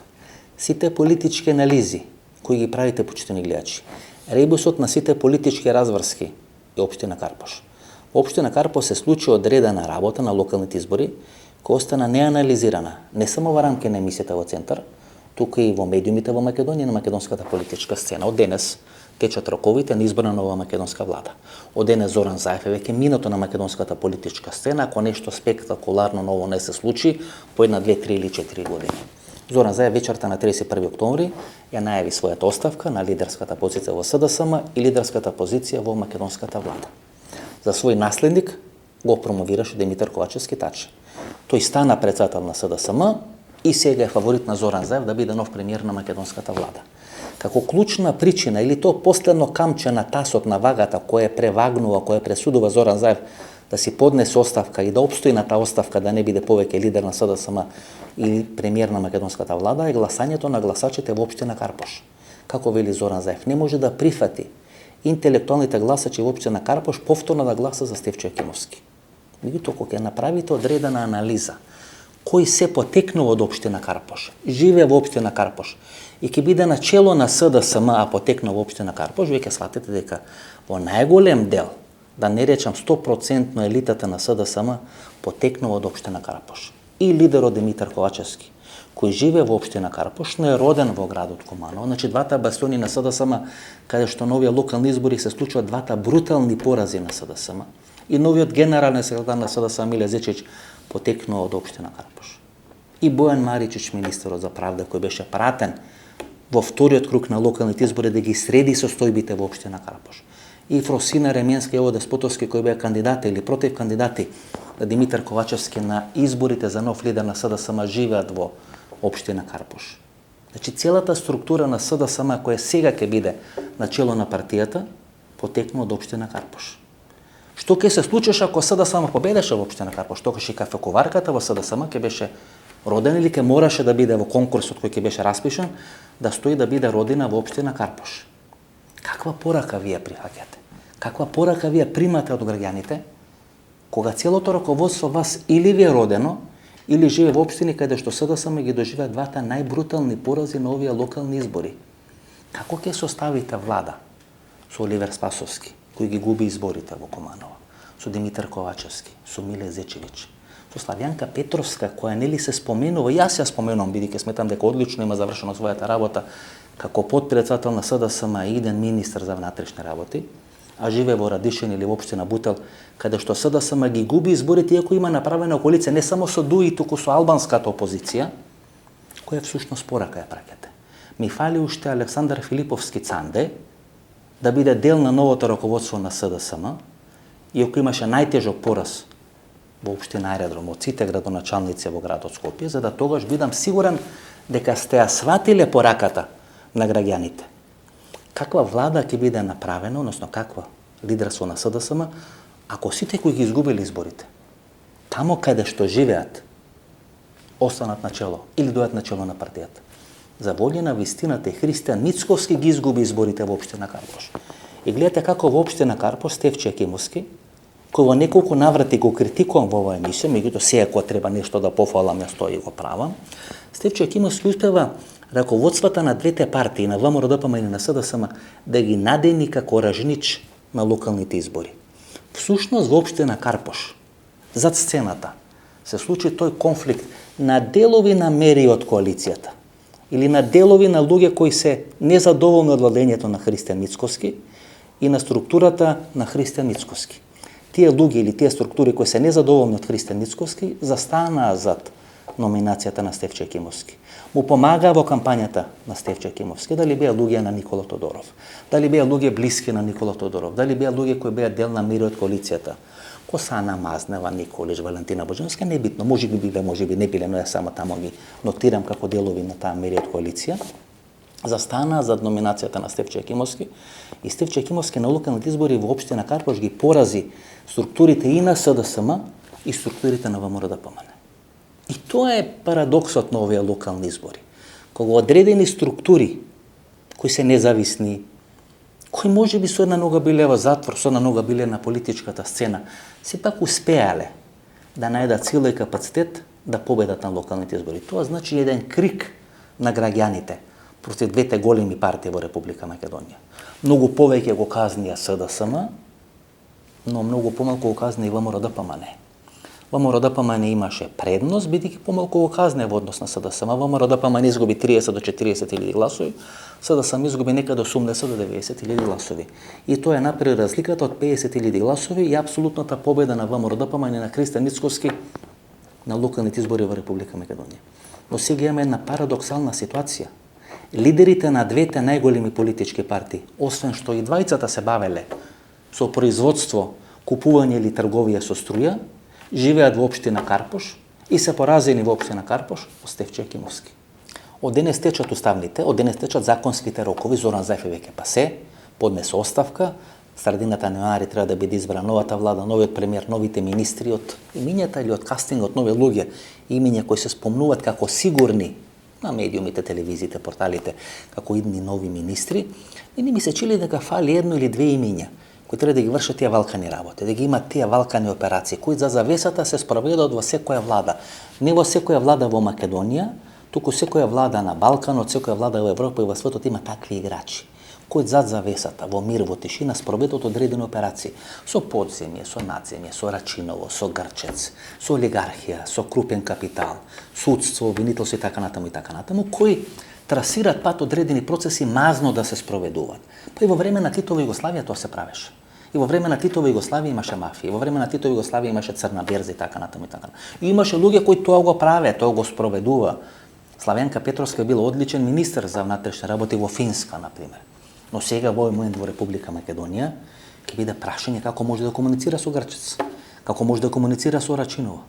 Сите политички анализи кои ги правите, почитани гледачи, ребусот на сите политички разврски е општина Карпош. Во општина Карпош се случи одредена работа на локалните избори која остана неанализирана, не само во рамки на емисијата во Центар, туку и во медиумите во Македонија на македонската политичка сцена. Од денес течат роковите на избор на нова македонска влада. Од денес Зоран Заев е веќе минато на македонската политичка сцена, ако нешто спектакуларно ново не се случи по 1, 2, 3 или 4 години. Зоран Заев вечерта на 31 октомври ја најави својата оставка на лидерската позиција во СДСМ и лидерската позиција во македонската влада. За свој наследник го промовираше Димитар Ковачевски Тачи. Тој стана председател на СДСМ и сега е фаворит на Зоран Заев да биде нов премиер на македонската влада. Како клучна причина или то последно камче на тасот на вагата која превагнува, која пресудува Зоран Заев да си поднесе оставка и да обстои на таа оставка да не биде повеќе лидер на СДСМ или премиер на македонската влада е гласањето на гласачите во општина Карпош. Како вели Зоран Заев, не може да прифати интелектуалните гласачи во општина Карпош повторно да гласа за Стефчо Екимовски. Меѓутоа, кога ќе направите одредена анализа, кој се потекнува од општина Карпош, живее во општина Карпош и ќе биде на чело на СДСМ, а потекнува во општина Карпош, вие ќе сватите дека во најголем дел, да не речам 100% елитата на СДСМ, потекнува од општина Карпош. И лидерот Димитар Ковачевски, кој живее во општина Карпош, но е роден во градот Куманово. Значи, двата бастиони на СДСМ, каде што новија локални избори се случуваат двата брутални порази на СДСМ, и новиот генерален секретар на СДСМ Миле Зечич потекнува од општина Карпош. И Бојан Маричич, министерот за правда, кој беше пратен во вториот круг на локалните избори да ги среди состојбите во општина Карпош. И Фросина Ременска и Ево Деспотовски, кои беа кандидати или против кандидати на Димитар Ковачевски на изборите за нов лидер на СДСМ, живеат во општина Карпош. Значи, целата структура на СДСМ, која сега ќе биде на чело на партијата, потекнува од општина Карпош. Што ќе се случеше ако СДСМ победеше во општина Карпош? Тогаш и кафековарката во СДСМ ќе беше родена или ќе мораше да биде во конкурсот кој ќе беше распишан, да стои да биде родена во општина Карпош. Каква порака вие прифаќате? Каква порака вие примате од граѓаните, кога целото раководство вас или ви е родено, или живее во општини каде што СДСМ ги доживеа двата најбрутални порази на овие локални избори? Како ќе составите влада со Оливер Спасовски, кој ги губи изборите во Куманово, со Димитар Ковачевски, со Миле Зечевич, со Славјанка Петровска, која нели се споменува, јас ја споменувам, бидејќи сметам дека одлично има завршено својата работа како подпредседател на СДСМ и иден министер за внатрешни работи, а живее во Радишин или во општина Бутел, каде што СДСМ ги губи изборите, иако има направена коалиција не само со ДУИ, туку со албанската опозиција, која всушност порака ја праќате. Ми фали уште Александар Филиповски Цанде да биде дел на новото раководство на СДСМ, иако имаше најтежок пораз во општина Аеродром од сите градоначалници во градот Скопје, за да тогаш бидам сигурен дека сте ја сватиле пораката на граѓаните. Каква влада ќе биде направена, односно каква лидерство на СДСМ, ако сите кои ги изгубили изборите, тамо каде што живеат, останат на чело или дојат на чело на партијата. За волја на вистината и Христијан Мицковски ги изгуби изборите во општина Карпош. И гледате како во општина Карпош Стефчо Екимовски, кој во неколку наврати го критикувам во оваа емисија, меѓутоа сега кога треба нешто да пофалам, ја стои и го правам, Стефчо Екимовски успева раководствата на двете партии, на ВМРО-ДПМ и на СДСМ, да ги надени како ражнич на локалните избори. Всушност во општина Карпош, зад сцената, се случи тој конфликт на делови на мери од коалицијата или на делови на луѓе кои се незадоволни од владењето на Христијан Мицковски и на структурата на Христијан Мицковски. Тие луѓе или тие структури кои се незадоволни од Христијан Мицковски застанаа зад номинацијата на Стефчо Екимовски. Му помагаа во кампањата на Стефчо Екимовски, дали беа луѓе на Никола Тодоров, дали беа луѓе блиски на Никола Тодоров, дали беа луѓе кои беа дел на мери од коалицијата. Косана Мазнева, Николич, Валентина Боџанска, не битно, може би биле, може би не биле, но ја само тамо ги нотирам како делови на таа мери од коалиција. Застанаа зад номинацијата на Стефчо Екимовски и Стефчо Екимовски на локалните избори во општина Карпош ги порази структурите и на СДСМ и структурите на ВМРО-ДПМН. И тоа е парадоксот на овие локални избори. Кога одредени структури кои се независни, кои може би со една нога биле во затвор, со една нога биле на политичката сцена, сепак успеале да најдат сила и капацитет да победат на локалните избори. Тоа значи еден крик на граѓаните против двете големи партии во Република Македонија. Многу повеќе го казнија СДСМ, но многу помалку го казни и ВМРО-ДПМН. ВМРО-ДПМН имаше предност, бидејќи помалку го казне во однос на СДСМ. ВМРО-ДПМН изгуби 30 до 40 илјади гласови, СДСМ изгуби некаде 80 до 90 илјади гласови. И тоа е направи разликата од 50 илјади гласови и апсолутната победа на ВМРО-ДПМН и на Христијан Мицковски на локалните избори во Република Македонија. Но сега имаме една парадоксална ситуација. Лидерите на двете најголеми политички партии, освен што и двајцата се бавеле со производство, купување или трговија со струја, живеат во општина Карпош и се поразени во општина Карпош од Стефчо Екимовски. Од денес течат уставните, од денес течат законските рокови, Зоран Заев веќе па се, поднесе оставка, средината на јануари треба да биде избрана новата влада, новиот премиер, новите министри, од имињата или од кастингот нови луѓе, имиња кои се спомнуваат како сигурни на медиумите, телевизиите, порталите, како идни нови министри, и не ми се чили дека фали едно или две имиња кои треба да ги вршат тие валкани работи, да ги имат тие валкани операции, кои за завесата се спроведат во секоја влада. Не во секоја влада во Македонија, туку секоја влада на Балканот, секоја влада во Европа и во светот има такви играчи, кои зад завесата, во мир, во тишина, спроведат одредени операции, со подземје, со надземје, со Рачиново, со Грчец, со олигархија, со крупен капитал, судство, обвинителство и така натаму, кои трасираат пат одредени процеси мазно да се спроведуваат. Па и во време на Титова Југославија тоа се правеше. И во време на Титова Југославија имаше мафија, во време на Титова Југославија имаше црна берза и така натаму и така. И имаше луѓе кои тоа го праве, тоа го спроведува. Славенка Петровска била одличен министер за внатрешни работи во Финска, например. Но сега во овој момент во Република Македонија ќе биде прашање како може да комуницира со Грчец, како може да комуницира со Рачиново,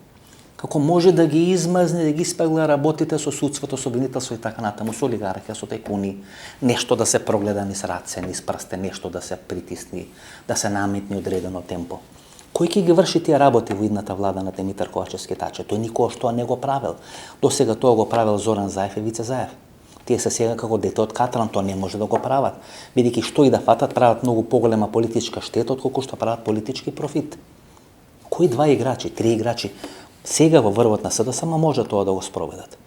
како може да ги измазне, да ги испегла работите со судството, со обвинителство и така натаму, со олигархија, со тајкуни, нешто да се прогледа низ раце, низ прсте, нешто да се притисни, да се наметни одредено темпо. Кој ќе ги врши тие работи во идната влада на Димитар Ковачевски Таче? Тој никогаш тоа не го правел. До сега тоа го правел Зоран Заев и Вице Заев. Тие се сега како дете од Катран, тоа не може да го прават, бидејќи што и да фатат, прават многу поголема политичка штета отколку што прават политички профит. Кои два играчи, три играчи сега во врвот на СДСМ може тоа да го спроведат?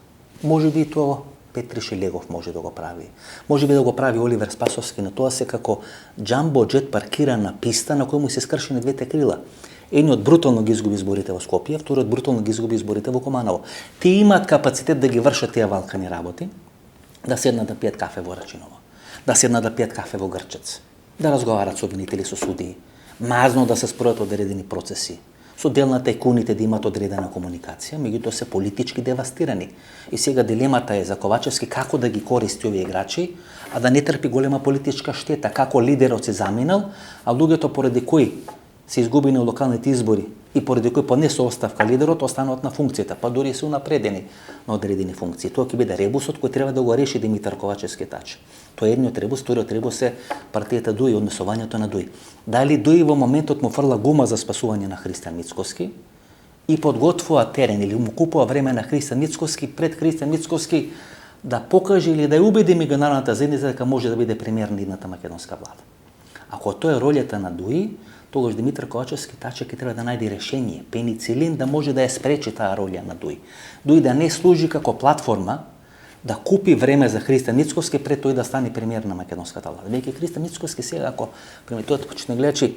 Може би тоа Петри Шилегов може да го прави. Може би да го прави Оливер Спасовски, но тоа се како джамбо джет паркиран на писта на кој му се скршени двете крила. Едниот брутално ги изгуби изборите во Скопје, вториот брутално ги изгуби изборите во Команово. Тие имаат капацитет да ги вршат тие валкани работи, да седнат да пијат кафе во Рачиново, да седнат да пијат кафе во Грчец, да разговарат со обвинители, со судии, мазно да се спроведат одредени процеси, со дел на тајкуните да имат одредена комуникација, меѓутоа се политички девастирани. И сега дилемата е за Ковачевски како да ги користи овие играчи, а да не трпи голема политичка штета, како лидерот се заминал, а луѓето поради кои се изгубени од локалните избори и поради кои поднесо оставка лидерот, остануваат на функцијата, па дури се унапредени на одредени функции. Тоа ќе биде ребусот кој треба да го реши Димитар Ковачевски Тач. Тоа е едниот ребус, вториот ребус е партијата ДУИ, однесувањето на ДУИ. Дали ДУИ во моментот му фрла гума за спасување на Христијан Мицкоски и подготвува терен или му купува време на Христијан Мицкоски пред Христијан Мицкоски да покаже или да ја убеди меѓународната заедница дека може да биде премиер на идната македонска влада. Ако тоа е ролјата на ДУИ, тогаш Димитар Ковачевски Таче ќе треба да најде решение, пеницилин да може да ја спречи таа ролја на ДУИ. ДУИ да не служи како платформа да купи време за Христијан Мицкоски пред тој да стане премиер на македонската влада. Веќе Христијан Мицкоски сега, ако приметувате почитни гледачи,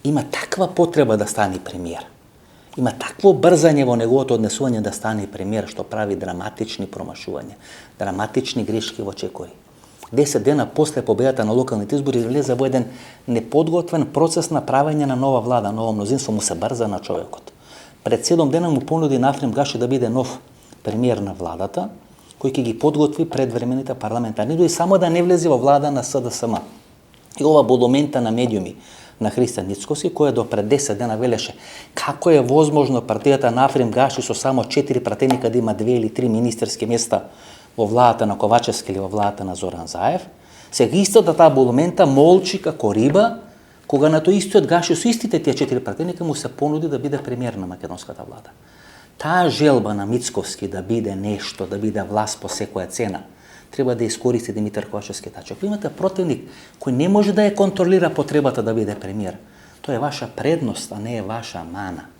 има таква потреба да стане премиер. Има такво брзање во неговото однесување да стане премиер, што прави драматични промашувања, драматични грешки во чекори. 10 дена после победата на локалните избори влезе во еден неподготвен процес на правење на нова влада, ново мнозинство, му се брза на човекот. Пред 7 дена му понуди Нафрим Гаши да биде нов премиер на владата, кој ќе ги подготви предвремените парламентарни избори, само да не влезе во влада на СДСМ. И ова бодомента на медиуми на Христијан Мицкоски, кој до пред 10 дена велеше како е возможно партијата Нафрим Гаши со само 4 пратеника да има 2 или 3 министерски места во владата на Ковачевски или во владата на Зоран Заев. Сега истата таа болумента молчи како риба, кога на тој истиот Гаши со истите тие 4 пратеника му се понуди да биде премиер на македонската влада. Таа желба на Мицкоски да биде нешто, да биде власт по секоја цена, треба да искористи Димитар Ковачевски Тач. Ако имате противник кој не може да ја контролира потребата да биде премиер, тоа е ваша предност, а не е ваша мана.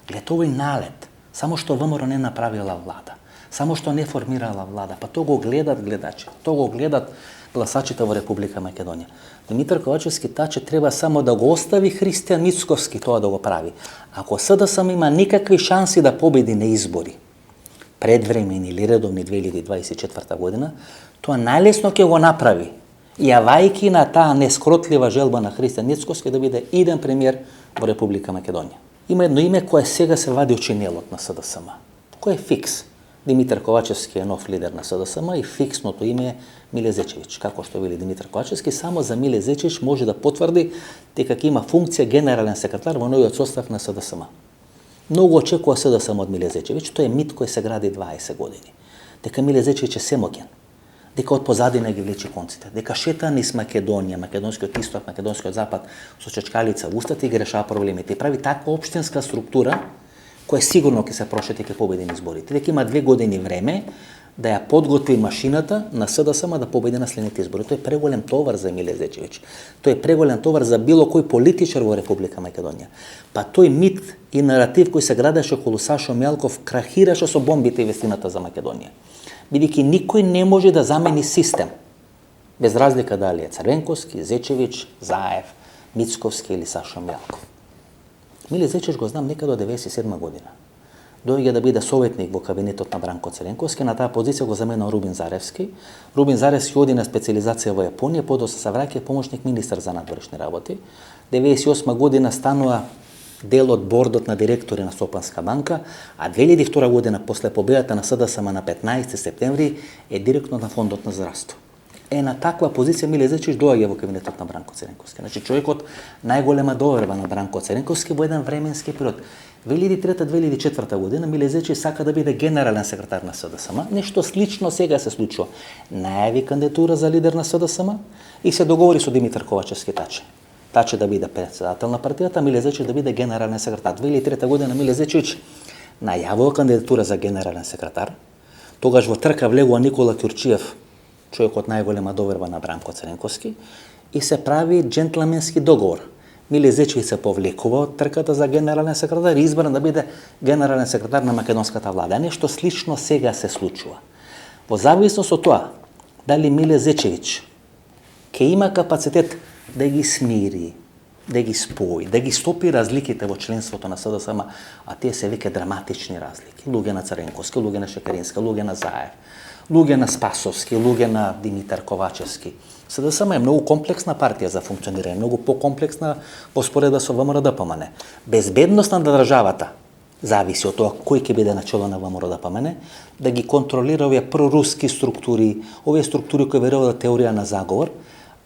Гледате овој налет, само што ВМРО не направила влада. Само што не формирала влада, па тоа го гледат гледачи, тоа го гледат гласачите во Република Македонија. Димитар Ковачевски Таче треба само да го остави Христијан Мицкоски тоа да го прави. Ако СДСМ има никакви шанси да победи на избори, предвремени или редовни 2024 година, тоа најлесно ќе го направи, јавајки на таа нескротлива желба на Христијан Мицкоски да биде иден премиер во Република Македонија. Има едно име кое сега се вади од чинелот на СДСМ. Кој е фикс? Димитар Ковачевски е нов лидер на СДСМ и фиксното име е Миле Зечевиќ. Како што вели Димитар Ковачевски, само за Миле Зечевиќ може да потврди дека ќе има функција генерален секретар во новиот состав на СДСМ. Многу очекува СДСМ од Миле Зечевиќ, тоа е мит кој се гради 20 години. Дека Миле Зечевиќ е семоќен, дека од позадина ги влече конците, дека шета низ Македонија, македонскиот исток, македонскиот запад со чечкалица во устата и ги решава проблемите. И прави таква општинска структура која сигурно ќе се прошети, ќе победи на изборите. Дека има 2 години време да ја подготви машината на СДСМ да победи на следните избори. Тој е преголем товар за Миле Зечевиќ. Тој е преголем товар за било кој политичар во Република Македонија. Па тој мит и наратив кој се градеше околу Сашо Мјалков крахираше со бомбите и вестината за Македонија. Бидејќи никој не може да замени систем, без разлика дали е Црвенковски, Зечевиќ, Заев, Мицковски или Сашо Мјалков. Миле Зечевиќ го знам некаде од 97 година. Дојде да биде советник во кабинетот на Бранко Црвенковски, на таа позиција го заменил Рубин Заревски. Рубин Заревски оди на специализација во Јапонија, подоцна се враќа помошник министар за надворешни работи. 98 година станува дел од бордот на директори на Сопанска банка, а 2002 година после победата на СДСМ на 15 септември е директор на фондот на здравство. На таква позиција Миле Зечевиќ доаѓа во кабинетот на Бранко Црвенковски. Значи човекот најголема доверба на Бранко Црвенковски во еден временски период. 2003-2004 година Миле Зечевиќ сака да биде генерален секретар на СДСМ. Нешто слично сега се случува. Најави кандидатура за лидер на СДСМ и се договори со Димитар Ковачевски Таче. Таче да биде председател на партијата, Миле Зечевиќ да биде генерален секретар. 2003 година Миле Зечевиќ најавува кандидатура за генерален секретар. Тогаш во трка влегува Никола Ќурчиев, човекот најголема доверба на Бранко Црвенковски, и се прави джентлменски договор. Миле Зечевиќ се повлекува од трката за генерален секретар и избран да биде генерален секретар на македонската влада. Нешто слично сега се случува. Во зависност од тоа, дали Миле Зечевиќ ќе има капацитет да ги смири, да ги спои, да ги стопи разликите во членството на СДСМ, а тие се веќе драматични разлики. Луѓе на Црвенковски, луѓе на Шекеринска, луѓе на Заев, луѓе на Спасовски, луѓе на Димитар Ковачевски. СДСМ е многу комплексна партија за функционирање, многу покомплексна во споредба со ВМРО-ДПМН. Безбедноста на државата зависи од тоа кој ќе биде начело на ВМРО-ДПМН, да ги контролира овие проруски структури, овие структури кои веруваат теорија на заговор,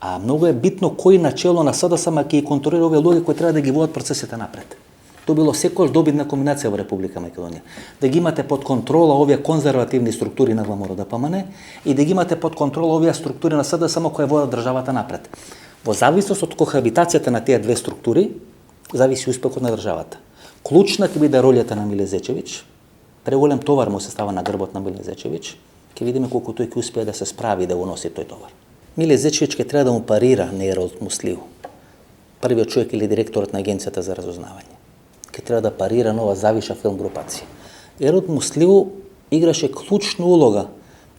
а многу е битно кој начело на СДСМ ќе ги контролира овие луѓе кои треба да ги водат процесите напред. Тоа било секојаш добитна комбинација во Република Македонија. Да ги имате под контрола овие конзервативни структури на ВМРО-ДПМН и да ги имате под контрола овие структури на СДСМ кои водат државата напред. Во зависност од кохабитацијата на тие две структури, зависи успехот на државата. Клучна ќе биде ролјата на Миле Зечевиќ. Преголем товар му се става на грбот на Миле Зечевиќ. Ќе видиме колку тој ќе успее да се справи да го носи тој товар. Миле Зечевиќ ќе треба да му парира на Ерол Муслиу, првиот човек или директорот на Агенцијата за разузнавање. Ќе треба да парира нова завиша филм групација. Ерол Муслиу играше клучна улога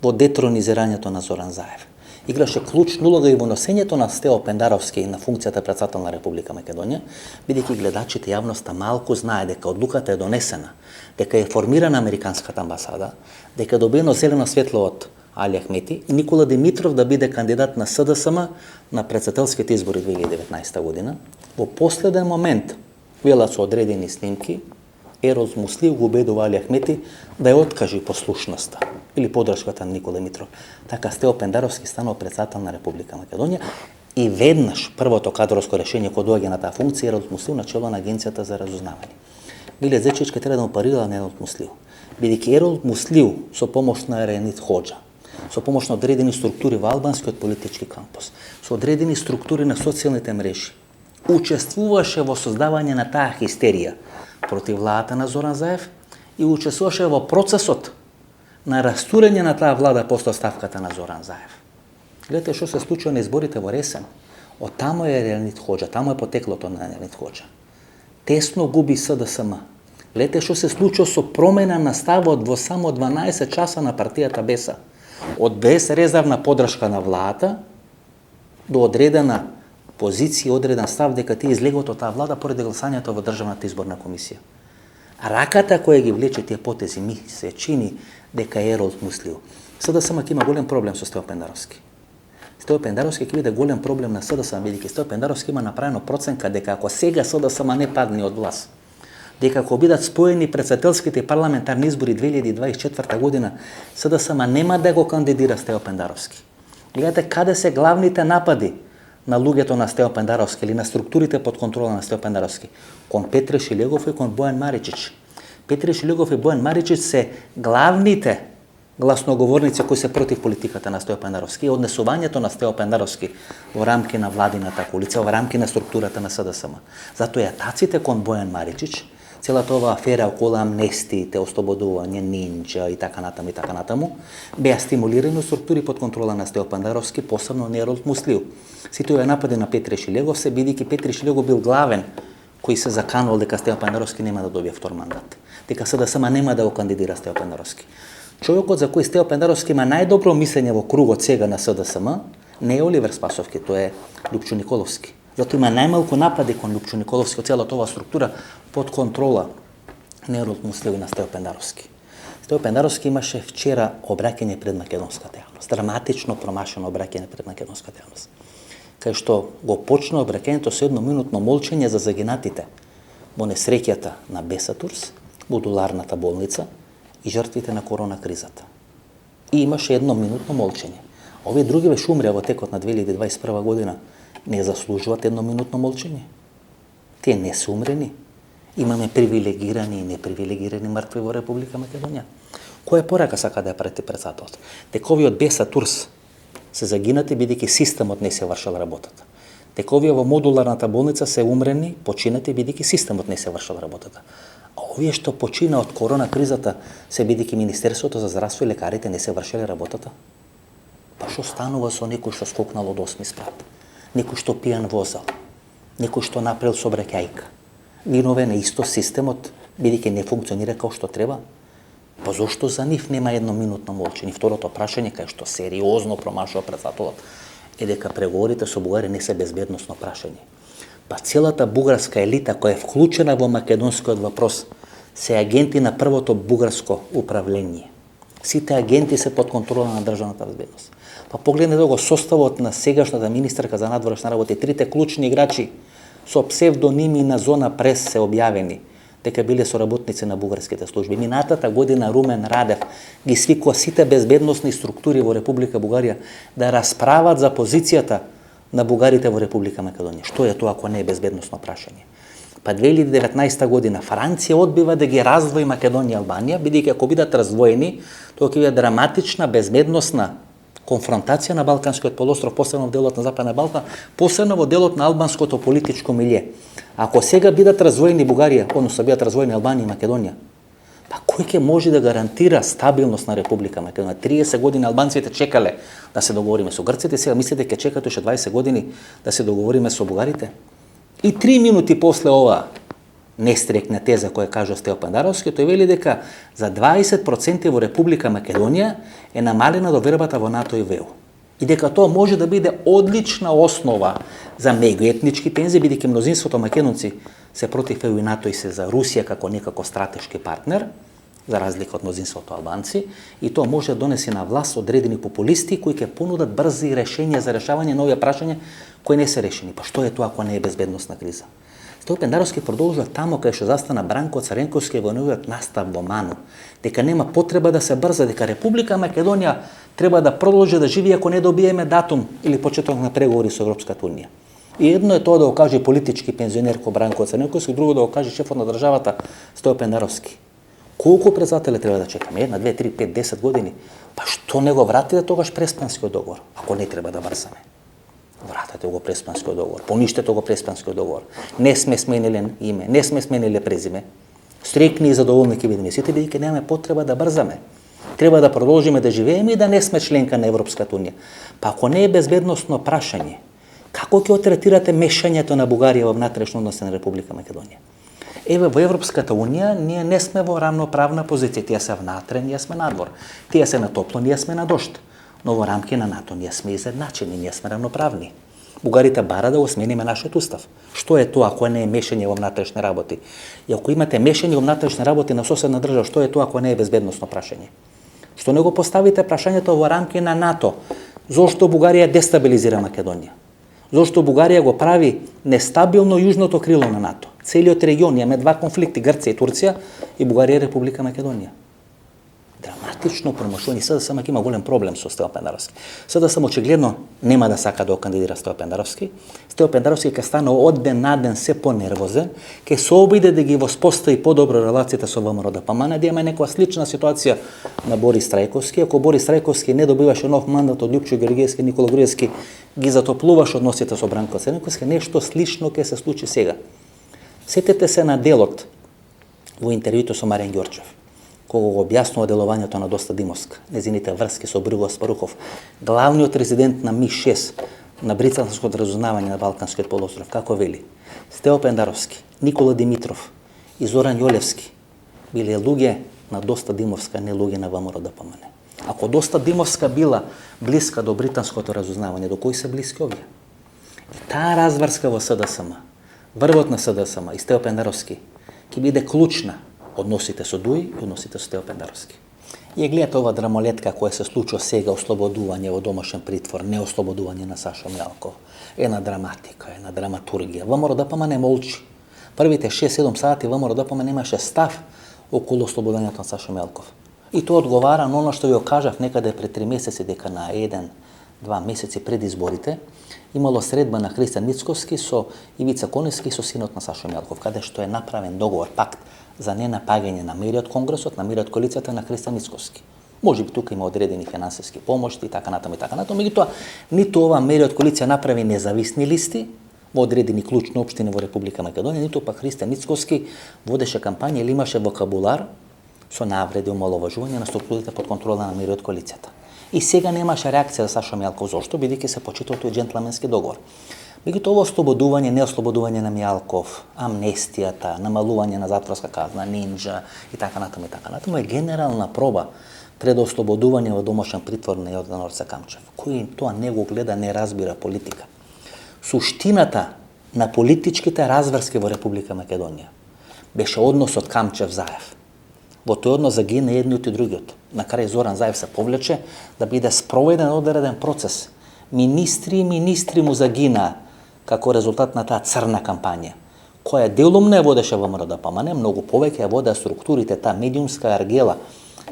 во детронизирањето на Зоран Заев. Играше клучна улога и во носењето на Стео Пендаровски на функцијата председател на Република Македонија, бидејќи гледачите јавноста малку знае дека одлуката е донесена, дека е формирана американската амбасада, дека е добиено зелено светло од Али Ахмети, Никола Димитров да биде кандидат на СДСМ на председателските избори 2019 година. Во последен момент, вела со одредени снимки, Ерол Муслиу го убедува Али Ахмети да ја откажи послушноста или подршката на Никола Димитров. Така Стео Пендаровски станал председател на Република Македонија и веднаш првото кадровско решение кога доаѓа на таа функција Ерол Муслиу на чело на Агенцијата за разузнавање. Миле Зечевиќ ќе треба да му парира на Ерол Муслиу, бидејќи Ерол Муслиу со помош на Ренит Хоџа, со помош на одредени структури во албанскиот политички кампус, со одредени структури на социјалните мрежи, учествуваше во создавање на таа хистерија против владата на Зоран Заев и учествуваше во процесот на растурење на таа влада после оставката на Зоран Заев. Гледате што се случува на изборите во Ресен. Од таму е Ренит Хоџа, таму е потеклото на Ренит Хоџа. Тесно губи СДСМ. Гледате што се случува со промена на ставот во само 12 часа на партијата БЕСА. Од безрезервна подршка на владата до одредена позиција, одреден став дека тие излегуваат од таа влада поради гласањето во Државната изборна комисија. Раката која ги влече тие потези ми се чини дека е Ерол Муслиу. СДСМ ќе има голем проблем со Стео Пендаровски. Стео Пендаровски ќе биде голем проблем на СДСМ, бидејќи Стео Пендаровски има направено проценка дека ако сега СДСМ не падне од власт, дека ако бидат споени председателските и парламентарни избори 2024 година, СДСМ нема да го кандидира Стео Пендаровски. Гледате каде се главните напади на луѓето на Стео Пендаровски или на структурите под контрола на Стео Пендаровски, кон Петре Шилегов и кон Бојан Маричич. Петре Шилегов и Бојан Маричич се главните гласноговорници кои се против политиката на Стеопан Наровски и однесувањето на Стеопан Наровски во рамки на владината коалиција, во рамки на структурата на СДСМ. Затоа атаците кон Бојан Маричич, целата оваа афера околу амнестиите, ослободување, нинџа и така натаму, беа стимулирани од структури под контрола на Стеопан Наровски, посебно Нерод Муслиу. Сите овие напади на Петре Шилегов се бидејќи Петре Шилегов бил главен кој се заканувал дека Стеопан Наровски нема да добие втор мандат, дека СДСМ нема да го кандидира Стеопан Наровски. Човекот за кој Стеопан Наровски има најдобро мислење во кругот сега на СДСМ не е Оливер Спасовски, тоа е Лупчо Николовски. Затоа има најмалку напади кон Лупчо Николовски од целата оваа структура под контрола Нерод Муслиу на Стеопан Наровски. Стеопан Наровски имаше вчера обраќање пред македонската јавност, драматично промашено обраќање пред македонската јавност, кај што го почна обраќањето со едноминутно молчење за загинатите во несреќата на Бесатурс, модуларната болница и жртвите на корона кризата. И имаше едноминутно молчење. Овие други веш умреа во текот на 2021 година не заслужуваат едноминутно молчење. Тие не се умрени. Имаме привилегирани и непривилегирани мртви во Република Македонија. Која порака сака да ја прати председателот? Дека овие од Бесатурс се загинати бидејќи системот не се вршел работата. Дека овие во модуларната болница се умрени, починати бидејќи системот не се вршел работата. А овие што почина од корона кризата се бидејќи Министерството за здравство и лекарите не се вршеле работата. Па што станува со некој што скокнал од 8 спрат? Некој што пијан возел? Некој што направил сообраќајка? Виновен е исто системот, бидејќи не функционира како што треба? Па зошто за нив нема едноминутно молчење? Второто прашање, кај што сериозно промашува председателот, е дека преговорите со Бугарија не се безбедносно прашање. Па целата бугарска елита која е вклучена во македонскиот вопрос се агенти на првото бугарско управление. Сите агенти се под контрола на државната безбедност. Па погледнете го составот на сегашната министерка за надворешни работи, трите клучни играчи со псевдоними на Зона Прес се објавени дека биле соработници на бугарските служби. Минатата година Румен Радев ги свикува сите безбедносни структури во Република Бугарија да расправат за позицијата на бугарите во Република Македонија. Што е тоа ако не е безбедносно прашање? Па 2019 година Франција одбива да ги раздвои Македонија и Албанија, бидејќи ако бидат раздвоени, тоа ќе биде драматична безбедносна конфронтација на Балканскиот полуостров, посебно во делот на Западен Балкан, посебно во делот на албанското политичко милје. Ако сега бидат раздвоени Бугарија, односно бидат раздвоени Албанија и Македонија, па кој ќе може да гарантира стабилност на Република Македонија? 30 години албанците чекале да се договориме со грците, сега мислите ќе чекат уште 20 години да се договориме со бугарите? И 3 минути после ова нестрекна теза која кажа Стеопан Наровски, тој вели дека за 20% во Република Македонија е намалена довербата во НАТО и ВЕУ. И дека тоа може да биде одлична основа за меѓуетнички тензии, бидејќи мнозинството македонци се против ЕУ и НАТО и се за Русија како некако стратешки партнер, за разлика од мнозинството албанци, и тоа може да донесе на власт одредени популисти кои ќе понудат брзи решенија за решавање на овие прашања кои не се решени. Па што е тоа ако не е безбедносна криза? Стеопан Наровски продолжува тамо кај што застана Бранко Царенковски во неговиот настап во Ману, дека нема потреба да се брза, дека Република Македонија треба да продолжи да живее ако не добиеме датум или почеток на преговори со Европската унија. И едно е тоа да го каже политички пензионер ко Бранко Царенковски, друго да го каже шефот на државата Стеопан Наровски. Колку председатели треба да чекаме? 1, 2, 3, 5, 10 години? Па што не го вратите тогаш Преспанскиот договор, ако не треба да брзаме? Вратете го Преспанскиот договор, поништете го Преспанскиот договор. Не сме смениле име, не сме смениле презиме. Стрекни и задоволни ќе бидеме сите, бидејќи немаме потреба да брзаме. Треба да продолжиме да живееме и да не сме членка на Европската унија. Па ако не е безбедносно прашање, како ќе отретирате мешањето на Бугарија во внатрешни односи на Република Македонија? Еве во Европската унија ние не сме во рамноправна позиција, тие се внатре, ние сме надвор. Тие се на топло, ние сме на дожд. Но во рамки на НАТО ние сме изедначени, ние сме рамноправни. Бугарите бара да го смениме нашиот устав. Што е тоа ако не е мешање во внатрешни работи? И ако имате мешање во внатрешни работи на соседна држава, што е тоа ако не е безбедносно прашање? Што не го поставите прашањето во рамки на НАТО? Зошто Бугарија дестабилизира Македонија? Зошто Бугарија го прави нестабилно јужното крило на НАТО? Целиот регион, имаме два конфликти, Грција и Турција, и Бугарија и Република Македонија. Драматично систематично промашувани. СДСМ има голем проблем со Стево Пендаровски. СДСМ очигледно нема да сака да кандидира Стево Пендаровски. Стево Пендаровски ќе стане од ден на ден се понервозен, ќе се обиде да ги воспостави подобро релацијата со ВМРО ДПМН, да има некоја слична ситуација на Борис Трајковски. Ако Борис Трајковски не добиваше нов мандат од Љупчо Георгиевски, Никола Груевски ги затоплуваше односите со Бранко Црнковски, нешто слично ќе се случи сега. Сетете се на делот во интервјуто со Марен Ѓорчев, кога го објаснува делувањето на Доста Димовска, незините врски со Брюго Аспарухов, главниот резидент на МИ-6 на британското разузнавање на Балканскиот полуостров, како вели: Стево Пендаровски, Никола Димитров и Зоран Јолевски биле луѓе на Доста Димовска, не луѓе на ВМРО ДПМН. Ако Доста Димовска била блиска до британското разузнавање, до кои се блиски овие? И таа разврска во СДСМ, врвот на СДСМ и Стево Пендаровски, ќе биде клучна односите со Дуи и односите со Стево Пендаровски. И гледате ова драмолетка која се случува сега, ослободување во домашен притвор, не ослободување на Сашо Мјалков. Една драматика, една драматургија. ВМРО ДПМН не молчи. Првите 6-7 сати ВМРО ДПМН немаше став околу ослободувањето на Сашо Мјалков. И тоа одговара на оно што ви кажав некаде пред 3 месеци, дека на 1-2 месеци пред изборите имало средба на Христијан Мицковски со Ивица Коневски со синот на Сашо Мјалков, каде што е направен договор, пакт за ненапагање на мери од Конгресот, на мери од коалицијата на Христијан Мицковски. Може би тука има одредени финансиски помошти и така натаму. Меѓутоа, ниту ова мери од коалиција направи независни листи во одредени клучни општини во Република Македонија, ниту пак Христијан Мицковски водеше кампања или имаше вокабулар со навреди, омаловажување на структурите под контрола на мери од коалицијата. И сега немаше реакција за Сашо Мјалков. Зошто? Бидејќи се почитал тој џентлменски договор. Меѓутоа, ова ослободување, неослободување на Мјалков, амнестијата, намалување на затворска казна, нинџа и така натаму е генерална проба пред ослободување во домашен притвор на Јордан Орце Камчев. Кој тоа не го гледа, не разбира политика. Суштината на политичките разврски во Република Македонија беше односот Камчев-Заев. Во тој однос загина едниот и другиот. На крај Зоран Заев се повлече да биде спроведен одреден процес. Министри и министри му загина како резултат на таа црна кампања, која делом не водеше ВМРО ДПМН, многу повеќе ја водеа структурите, таа медиумска аргела,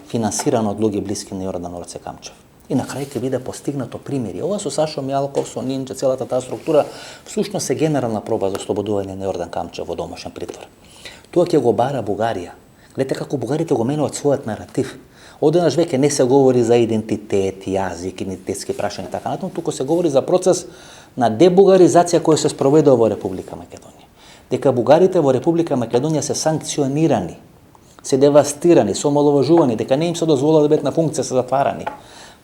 финансирана од луѓе блиски на Јордан Орце Камчев. И на крај ќе биде постигнато примири. Ова со Сашо Мјалков, со Нинџа, целата таа структура, всушност е генерална проба за ослободување на Јордан Камчев во домашен притвор. Тоа ќе го бара Бугарија. Гледате како бугарите го менуваат својот наратив. Одеднаш веќе не се говори за идентитет, јазик, идентитетски прашања и така натаму, туку се говори за процес на дебугаризација која се спроведува во Република Македонија. Дека бугарите во Република Македонија се санкционирани, се девастирани, се омаловажувани, дека не им се дозволува да бидат на функција, се затварани.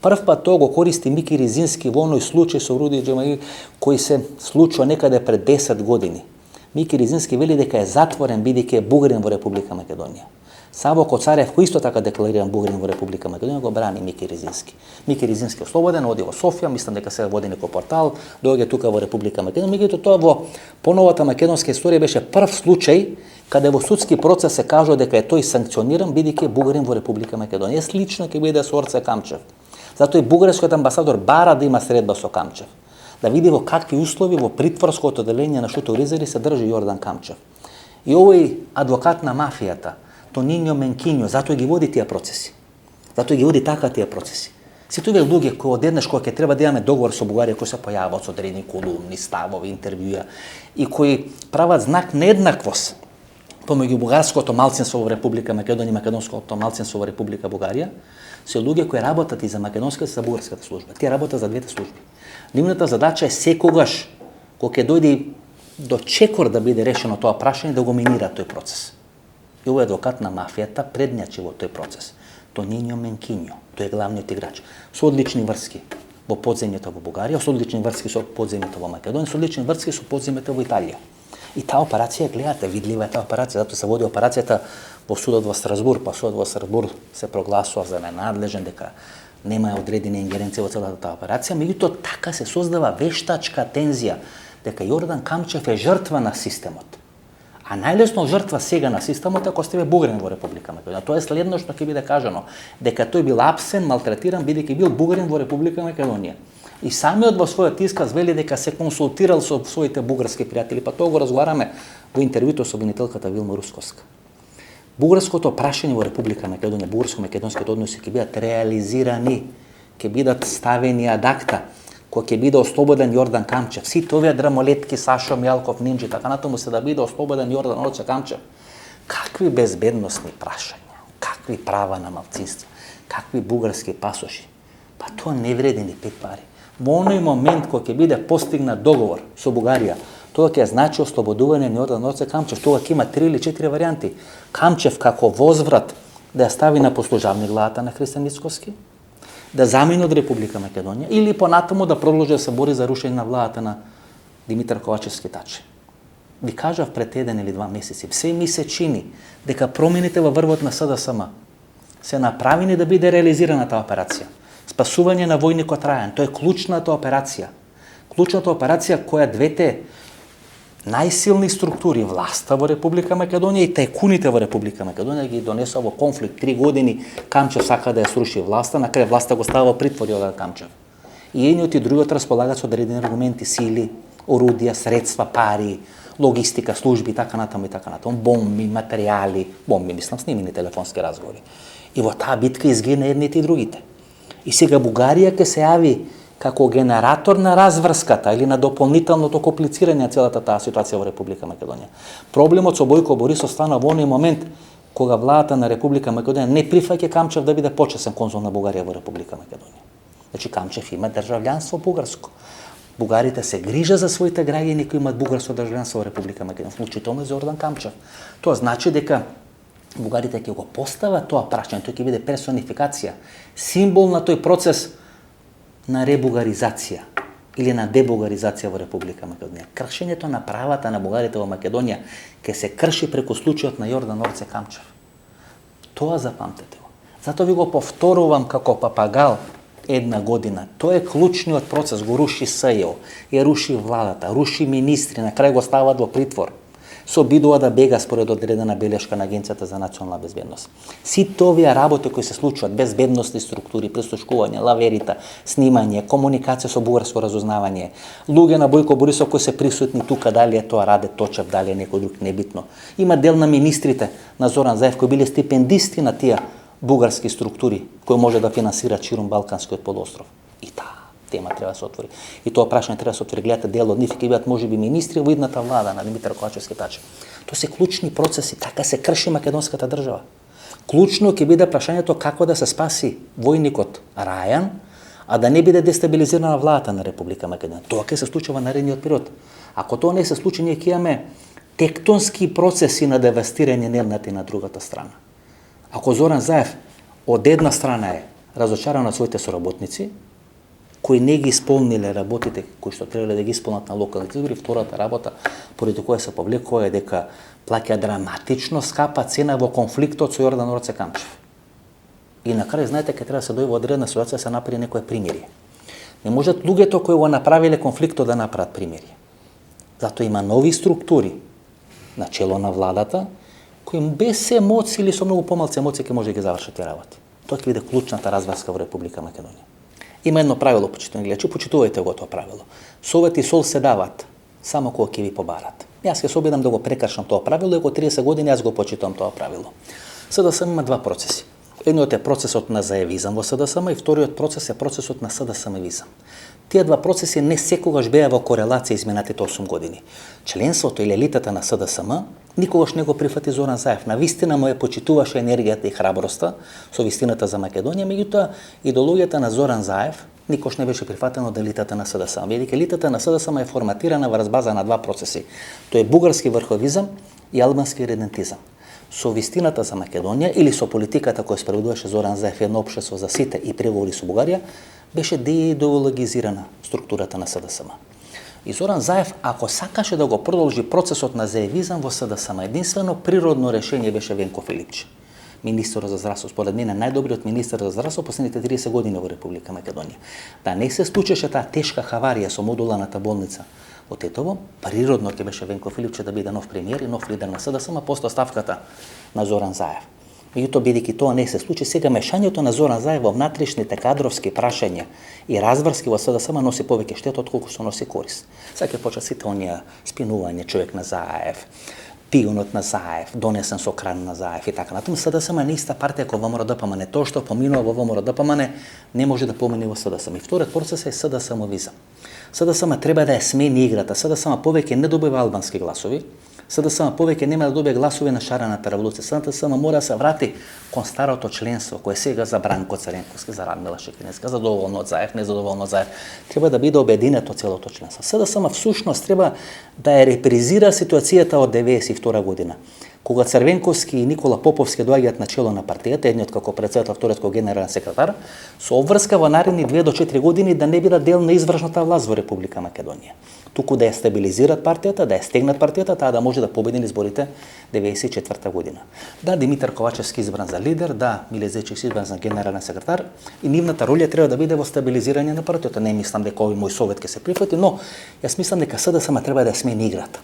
Прв пат тоа го користи Мики Ризински во оној случај со Руди Џемаи кој се случува некаде пред 10 години. Мики Ризински вели дека е затворен бидејќи е бугарин во Република Македонија. Саво Коцарев, кој исто така деклариран бугарин во Република Македонија, го брани Мики Ризински. Мики Ризински ослободен, оди во Софија, мислам дека се води некој портал, доаѓа тука во Република Македонија. Меѓутоа тоа во поновата македонска историја беше прв случај каде во судски процес се кажува дека е тој санкциониран бидејќи е бугарин во Република Македонија. Слично ќе биде со Орце Камчев. Затоа и бугарскиот амбасадор бара да има средба со Камчев, да види во какви услови во притворското оделение на Шуто Ризари се држи Јордан Камчев. И овој адвокат на мафијата, Тонињо Менкињо, затоа ги води тие процеси. Затоа ги води така тие процеси. Сите овие луѓе кои одеднаш кога ќе треба да имаме договор со Бугарија, кои се појавуваат со одредени колумни, ставови, интервјуа и кои прават знак нееднаквост помеѓу бугарското малцинство во Република Македонија и македонското малцинство во Република Бугарија, се луѓе кои работат и за македонската и за бугарската служба. Тие работат за двете служби. Нивната задача е секогаш кога ќе дојде до чекор да биде решено тоа прашање, да го минира тој процес. И овој адвокат на мафијата предњачи во тој процес. Тонињо Менкињо, тој е главниот играч, со одлични врски во подземјата во Бугарија, со одлични врски со подземјата во Македонија, со одлични врски со подземјата во Италија. И таа операција, гледате, видлива е таа операција, затоа се води операцијата во судот во Страсбург, па судот во Страсбург се прогласува за ненадлежен, дека нема одредени ингеренции во целата таа операција, меѓутоа така се создава вештачка тензија дека Јордан Камчев е жртва на системот. А најлесно жртва сега на системот ако сте бугарин во Република Македонија. Тоа е следно што ќе биде кажано, дека тој бил апсен, малтретиран бидејќи бил бугарин во Република Македонија. И самиот во својот исказ вели дека се консултирал со своите бугарски пријатели, па тоа го разговараме во интервјуто со обвинителката Вилма Русковска. Бугарското прашање во Република Македонија, бугарско-македонските односи ќе бидат реализирани, ќе бидат ставени ад акта, кој ќе биде ослободен Јордан Камчев. Сите овие драмолетки, Сашо Мјалков, Нинџи, така натаму се да биде ослободен Јордан Орче Камчев. Какви безбедносни прашања, какви права на малцинства, какви бугарски пасоши. Па тоа не вреди ни пет пари. Во оној момент кој ќе биде постигнат договор со Бугарија, тоа ќе значи ослободување на Јордан Орче Камчев. Тоа ќе има 3 или 4 варијанти. Камчев како возврат да ја стави на послужавник главата на Христијан Мицкоски, да замине од Република Македонија или понатаму да продолжи да се бори за рушење на владата на Димитар Ковачевски Тачи. Ви кажав пред 1 или 2 месеци, се ми се чини дека промените во врвот на СДСМ се направени да биде реализирана таа операција. Спасување на војникот Рајан, тоа е клучната операција. Клучната операција која двете најсилни структури, власта во Република Македонија и тајкуните во Република Македонија ги донесува во конфликт. 3 години Камчев сака да ја сруши власта, на крај власта го става во притвор Јордан Камчев. И едниот и другиот располагаат со одредени аргументи, сили, орудија, средства, пари, логистика, служби, така натаму и така натаму, бомби, материјали, мислам, снимени телефонски разговори. И во таа битка изгина едните и другите. И сега Бугарија ќе се јави како генератор на разврската или на дополнителното комплицирање на целата таа ситуација во Република Македонија. Проблемот со Бојко Борисов стана во оној момент кога владата на Република Македонија не прифаќа Камчев да биде почесен конзул на Бугарија во Република Македонија. Значи Камчев има државјанство бугарско. Бугарите се грижа за своите граѓани кои имаат бугарско државјанство во Република Македонија, вклучително за Јордан Камчев. Тоа значи дека бугарите ќе го постават тоа прашање, тоа ќе биде персонификација, символ на тој процес на ребугаризација или на дебугаризација во Република Македонија. Кршењето на правата на бугарите во Македонија ќе се крши преку случајот на Јордан Орце Камчев. Тоа запамтете го. Затоа ви го повторувам како папагал 1 година. Тоа е клучниот процес, го руши СЈО, ја руши владата, руши министри, на крај го стават во притвор. Се обидува да бега според одредена белешка на Агенцијата за национална безбедност. Сите овие работи кои се случуваат, безбедносни структури, прислушкување, лаверита, снимање, комуникација со бугарско разузнавање, луѓе на Бојко Борисов кои се присутни тука, дали е тоа Раде Точев, дали е некој друг, небитно. Има дел на министрите на Зоран Заев кои биле стипендисти на тие бугарски структури кои може да финансираат ширум Балканскиот полуостров. И таа тема треба да се отвори. И тоа прашање треба да се отвори. Гледате, дел од нив ќе бидат можеби министри во идната влада на Димитар Ковачевски Тачи. Тоа се клучни процеси, така се крши македонската држава. Клучно ќе биде прашањето како да се спаси војникот Рајан, а да не биде дестабилизирана владата на Република Македонија. Тоа ќе се случи во наредниот период. Ако тоа не се случи, ние ќе имаме тектонски процеси на девастирање на едната и на другата страна. Ако Зоран Заев од една страна е разочаран на своите соработници, кои не ги исполниле работите кои што требале да ги исполнат на локалните избори, втората работа поради која се повлекува е дека плаќа драматично скапа цена во конфликтот со Јордан Орце Камчев. И на крај, знаете, ќе треба да се дојде во одредена ситуација да се направи некое примирие. Не можат луѓето кои го направиле конфликтот да направат примирие. Затоа има нови структури на чело на владата кои без емоции или со многу помалку емоции ќе може да ги завршат тие работи. Тоа ќе биде клучната разврска во Република Македонија. Има едно правило, почитувани гледачи, почитувајте го тоа правило. Совет и сол се дават само кога ќе ви побарат. Јас ќе се обидам да го прекршам тоа правило и го 30 години јас го почитувам тоа правило. СДСМ има 2 процеси. Едниот е процесот на заевизам во СДСМ и вториот процес е процесот на СДСМвизам. Тие 2 процеси не секогаш беа во корелација изминатите 8 години. Членството или елитата на СДСМ никогаш не го прифати Зоран Заев. На вистина му ја почитуваше енергијата и храброста со вистината за Македонија, меѓутоа идеологијата на Зоран Заев никогаш не беше прифатена од елитата на СДСМ. Бидејќи елитата на СДСМ е форматирана врз база на 2 процеси. Тоа е бугарски врховизам и албански редентизам. Со вистината за Македонија или со политиката која спроведуваше Зоран Заев, едно општество за сите и преговори со Бугарија, беше деидеологизирана структурата на СДСМ. И Зоран Заев, ако сакаше да го продолжи процесот на заевизам во СДСМ, единствено природно решение беше Венко Филипчи, министер за здравство, според мене најдобриот министер за здравство последните 30 години во Република Македонија. Да не се случеше таа тешка хаварија со модуланата болница во Тетово, природно ќе беше Венко Филипчи да биде нов премиер и нов лидер на СДСМ после оставката на Зоран Заев. Меѓутоа, бидејќи тоа не се случи, сега мешањето на Зоран Заев во внатрешните кадровски прашања и разврски во СДСМ носи повеќе штета отколку што носи корист. Сега ќе почнат сите оние спинување човек на Заев, пиунот на Заев, донесен со кран на Заев и така натаму. СДСМ е иста партија која ВМРО ДПМН. Тоа што поминува во ВМРО ДПМН не може да помине во СДСМ. И вториот процес е СДСМовизам. СДСМ треба да ја смени играта. СДСМ повеќе не добива албански гласови. СДСМ повеќе нема да добие гласови на шарената револуција. СДСМ мора да се врати кон старото членство, кое сега за Бранко Цренковски, за Радмила Шекеринска, задоволно од Заев, незадоволно од Заев. Треба да биде обединето целото членство. СДСМ всушност треба да ја репризира ситуацијата од 92 година, кога Црвенковски и Никола Поповски доаѓаат на чело на партијата, едниот како председател, вториот како генерален секретар, со обврска во наредни 2 до 4 години да не бидат дел на извршната власт во Република Македонија. Туку да ја стабилизират партијата, да ја стегнат партијата, таа да може да победи на изборите 94 година. Да, Димитар Ковачевски избран за лидер, да, Миле Зечев избран за генерален секретар, и нивната роља треба да биде во стабилизирање на партијата. Не мислам дека овој мој совет ќе се прифати, но јас мислам дека СДСМ треба да ја смени играта.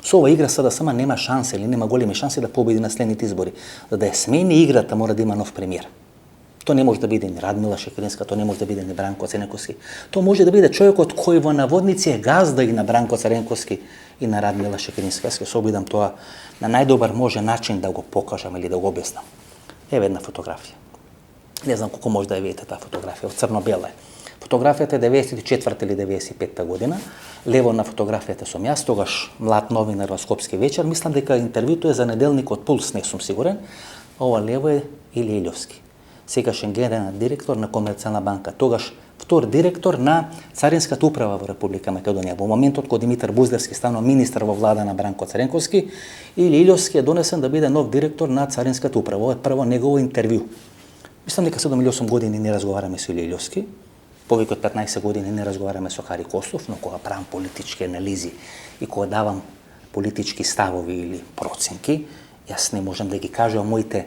Со ова игра СДСМ нема шанси или нема големи шанси да победи на следните избори. За да ја смени играта мора да има нов премиер. Тоа не може да биде ни Радмила Шекеринска, тоа не може да биде ни Бранко Цренковски. Тоа може да биде човекот кој во наводници е газда и на Бранко Цренковски и на Радмила Шекеринска. Јас ќе се обидам тоа на најдобар може начин да го покажам или да го објаснам. Еве една фотографија. Не знам колку може да ја видите таа фотографија, од црно-бела е. Фотографијата е 94 или 95 година. Лево на фотографијата сум јас, тогаш млад новинар во Скопски вечер. Мислам дека интервјуто е за неделникот Пулс, не сум сигурен. Ова лево е Илија Илјовски, сегашен генерален директор на Комерцијална банка, тогаш втор директор на Царинската управа во Република Македонија. Во моментот кога Димитар Буздевски станува министар во влада на Бранко Цренковски, Илија Илјовски е донесен да биде нов директор на Царинската управа. Ова е прво негово интервју. Мислам дека 7 или 8 години не разговараме со Илија Илјовски. Повеќе од 15 години не разговараме со Хари Костов, но кога правам политички анализи и кога давам политички ставови или проценки, јас не можам да ги кажам моите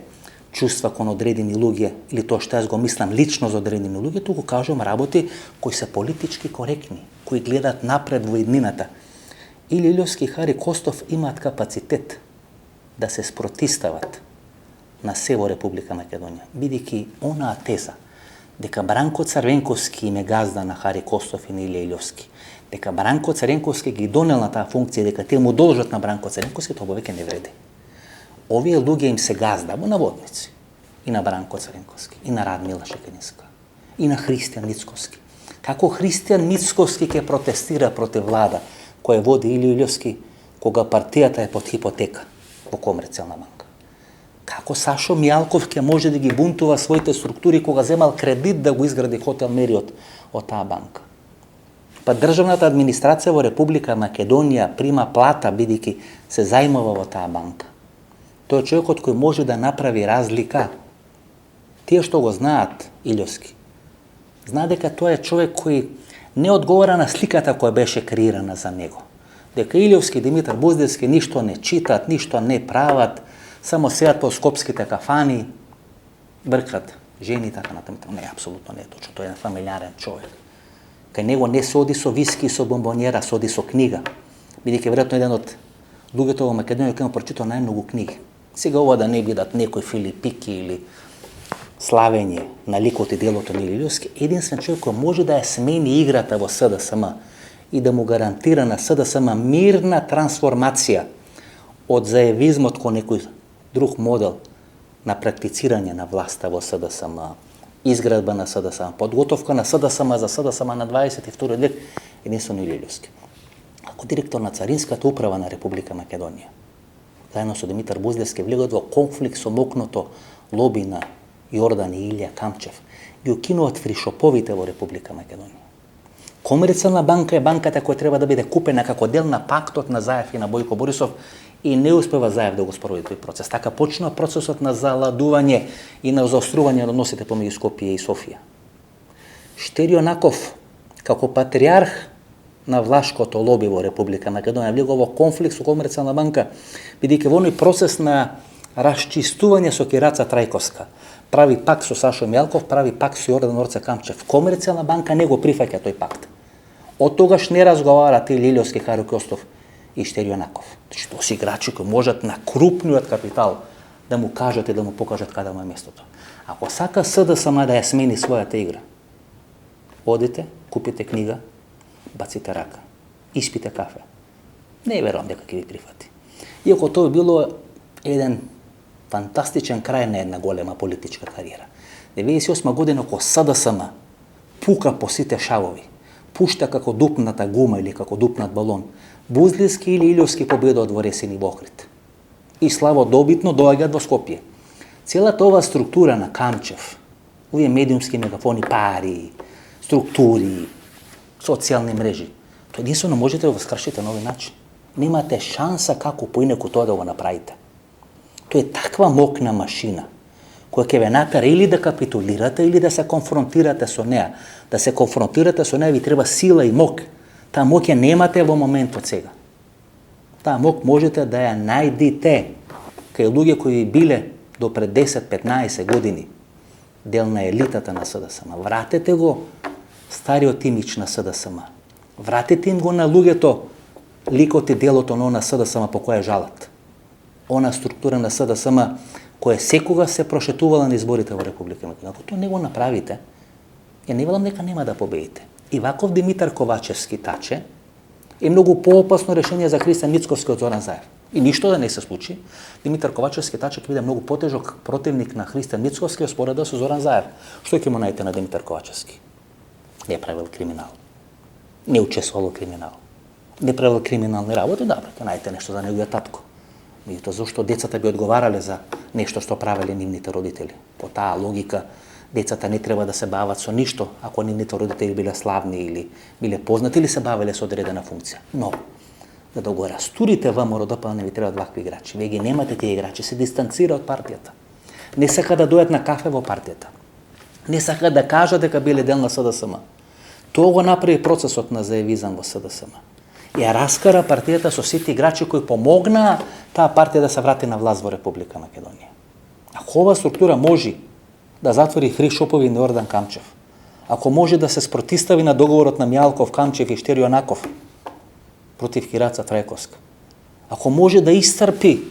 чувства кон одредени луѓе или тоа што јас го мислам лично за одредени луѓе, туку кажам работи кои се политички коректни, кои гледат напред во иднината. Илија Илјовски и Хари Костов имаат капацитет да се спротистават на се во Република Македонија, бидејќи онаа теза дека Бранко Црвенковски им е газда на Хари Костов и на Илија Илјовски, дека Бранко Црвенковски ги донел на таа функција, дека тие му должат на Бранко Црвенковски, тоа повеќе не вреди. Овие луѓе им се газда во наводници и на Бранко Црвенковски, и на Радмила Шекеринска, и на Христијан Мицковски. Како Христијан Мицковски ќе протестира против влада која води Илија Илјовски кога партијата е под хипотека во Комерцијална банка? Како Сашо Мијалков ќе може да ги бунтува своите структури кога земал кредит да го изгради хотел Мериот од таа банка? Па државната администрација во Република Македонија прима плата бидејќи се зајмува во таа банка. Тој е човекот кој може да направи разлика. Тие што го знаат Илјовски, знаат дека тоа е човек кој не одговара на сликата која беше креирана за него. Дека Илјовски и Димитар Буздевски ништо не читат, ништо не прават, само сеат по скопските кафани, бркат жени и така натаму. Не, апсолутно не е точно. Тој е фамилиарен човек. Кај него не се оди со виски и со бомбонјера, се оди со книга. Бидејќи веројатно еден од луѓето во Македонија кој има прочитал најмногу книги. Сега ова да не бидат некои Филипики или славење на ликот и делото на Илија Илјовски, единствен човек кој може да ја смени играта во СДСМ и да му гарантира на СДСМ мирна трансформација од заевизмот кон некој друг модел на практицирање на власта во СДСМ, изградба на СДСМ, подготовка на СДСМ за СДСМ на 22 век, единствено Илија Илјовски. Како директор на Царинската управа на Република Македонија, заедно со Димитар Буздевски влегат во конфликт со мокното лоби на Јордан и Илија Камчев, ги укинуваат фришоповите во Република Македонија. Комерцијална банка е банката која треба да биде купена како дел на пактот на Заев и на Бојко Борисов и не успева Заев да го спроведе тој процес. Така почна процесот на заладување и на заострување на односите помеѓу Скопје и Софија. Штерио Наков, како патриарх на влашкото лоби во Република Македонија, влегува во конфликт со Комерцијална банка, бидејќи во оној процес на расчистување со Кираца Трајковска, прави пакт со Сашо Мијалков, прави пакт со Јордан Орце Камчев. Комерцијална банка не го прифаќа тој пакт. Од тогаш не разговараат Илија Илјовски, Хари Костов и Штерио Наков. Тоа се играчи кои можат на крупниот капитал да му кажат и да му покажат каде му е местото. Ако сака СДСМ да ја смени својата игра, одите, купите книга, баците рака, испите кафе. Не верувам дека ќе ви прифати. Иако тоа било еден фантастичен крај на една голема политичка кариера. 98 година кога СДСМ пука по сите шавови, пушта како дупната гума или како дупнат балон, Бузлиски или Илиовски победуваат во Ресин и во Охрид. И славодобитно доаѓаат во Скопје. Целата ова структура на Камчев, овие медиумски мегафони, пари, структури, социјални мрежи, тоа единствено можете да го скршите на овој начин. Немате шанса како поинаку тоа да го направите. Тоа е таква мокна машина, која ќе ве натера или да капитулирате, или да се конфронтирате со неа. Да се конфронтирате со неа ви треба сила и мок. Таа мок ја немате во моментот сега. Таа мок можете да ја најдите кај луѓе кои биле до пред 10-15 години дел на елитата на СДСМ. Вратете го стариот имидж на СДСМ. Вратете им го на луѓето ликот и делото на СДСМ по која жалат. Она структура на СДСМ која секога се прошетувала на изборите во Република Македонија. Ако тоа не го направите, ја не велам дека нема да победите. И ваков Димитар Ковачевски таче е многу поопасно решение за Христијан Мицковски од Зоран Заев. И ништо да не се случи, Димитар Ковачевски таче ќе биде многу потежок противник на Христијан Мицковски споредо со Зоран Заев. Што ќе му најдете на Димитар Ковачевски? Не правил криминал. Не учествувал во криминал. Не правил криминални работи, добро, ќе најдете нешто за неговиот татко. Меѓутоа, зашто децата би одговарале за нешто што правеле нивните родители? По таа логика, децата не треба да се бават со ништо ако нивните родители биле славни или биле познати или се бавеле со одредена функција. Но, за да го растурите ВМРО ДПМН не ви требаат вакви играчи. Вие ги немате тие играчи, се дистанцира од партијата. Не сака да дојдат на кафе во партијата. Не сака да кажат дека биле дел на СДСМ. Тоа го направи процесот на заевизам во СДСМ. Ја раскара партијата со сите играчи кои помогнаа таа партија да се врати на власт во Република Македонија. Ако ова структура може да затвори Хри Шопови и Неордан Камчев, ако може да се спротистави на договорот на Мјалков, Камчев и Штерио Наков против Кираца Трајковска, ако може да истрпи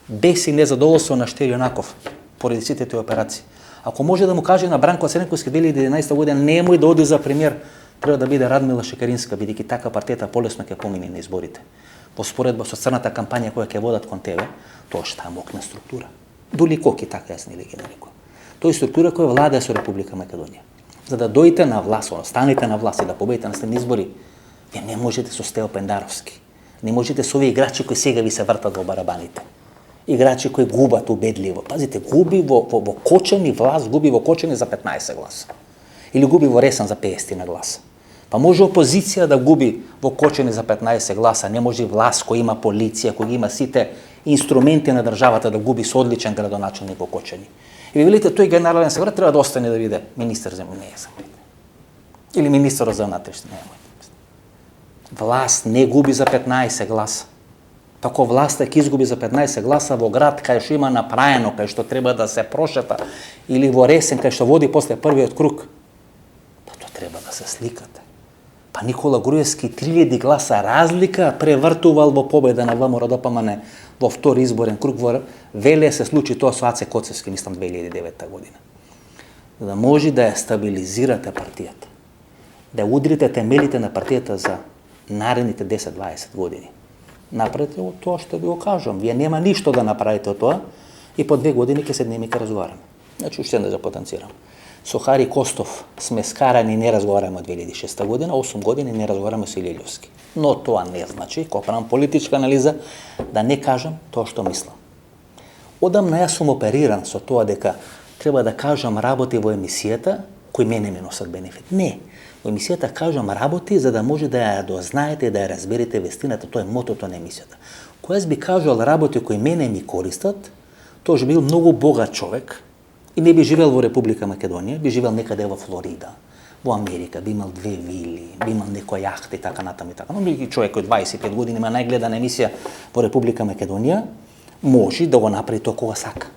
бес и незадоволство на Штерио Наков поради сите тие операции, ако може да му каже на Бранко Црнковски 2011 година немој да оди за премиер, треба да биде Радмила Шекеринска, бидејќи така партијата полесно ќе помине на изборите. Во споредба со црната кампања која ќе водат кон тебе, тоа што е мокна структура. Дули коки така јас не ги нарекувам. Тоа е структура која владае со Република Македонија. За да дојдете на власт, станете на власт и да победите на следни избори, вие не можете со Стео Пендаровски. Не можете со овие играчи кои сега ви се вртат во барабаните. Играчи кои губат убедливо. Пазите, губи во Кочани власт, губи во Кочани за 15 гласа. Или губи во Ресен за 50 на гласа. Па може опозиција да губи во Кочани за 15 гласа, не може власт кој има полиција, кој има сите инструменти на државата да губи со одличен градоначелник во Кочани. И ви велите, тој генерален секретар треба да остане да биде министер за не знам. Или министер за внатрешни, власт не губи за 15 гласа. Тако власта ќе изгуби за 15 гласа во град кај што има направено, кај што треба да се прошета, или во Ресен кај што води после првиот круг. Па тоа треба да се сликате. Па Никола Груевски 3000 гласа разлика превртувал во победа на ВМРО ДПМН во втори изборен круг. Веле се случи тоа со Аце Коцевски, мислам 2009 година. За да може да ја стабилизирате партијата, да удрите темелите на партијата за наредните 10-20 години. Направете тоа што ви го кажам. Вие нема ништо да направите од тоа и по 2 години ќе седнеме и ќе разговараме. Значи, уште да запотенцирам. Со Хари Костов сме скарани, не разговараме од 2006 година, 8 години не разговараме со Илијовски. Но тоа не значи, кога правам политичка анализа, да не кажам тоа што мислам. Одамна јас сум опериран со тоа дека треба да кажам работи во емисијата кои мене ме носат бенефит. Не. Во емисијата кажам работи за да може да ја дознаете и да ја разберете вестината, тоа е мотото на емисијата. Кога јас би кажал работи кои мене ми користат, тој бил многу богат човек и не би живел во Република Македонија, би живел некаде во Флорида, во Америка, би имал 2 вили, би имал некоја јахта и така натаму и така. Но би човек кој 25 години има најгледана емисија во Република Македонија, може да го направи тоа кога сака.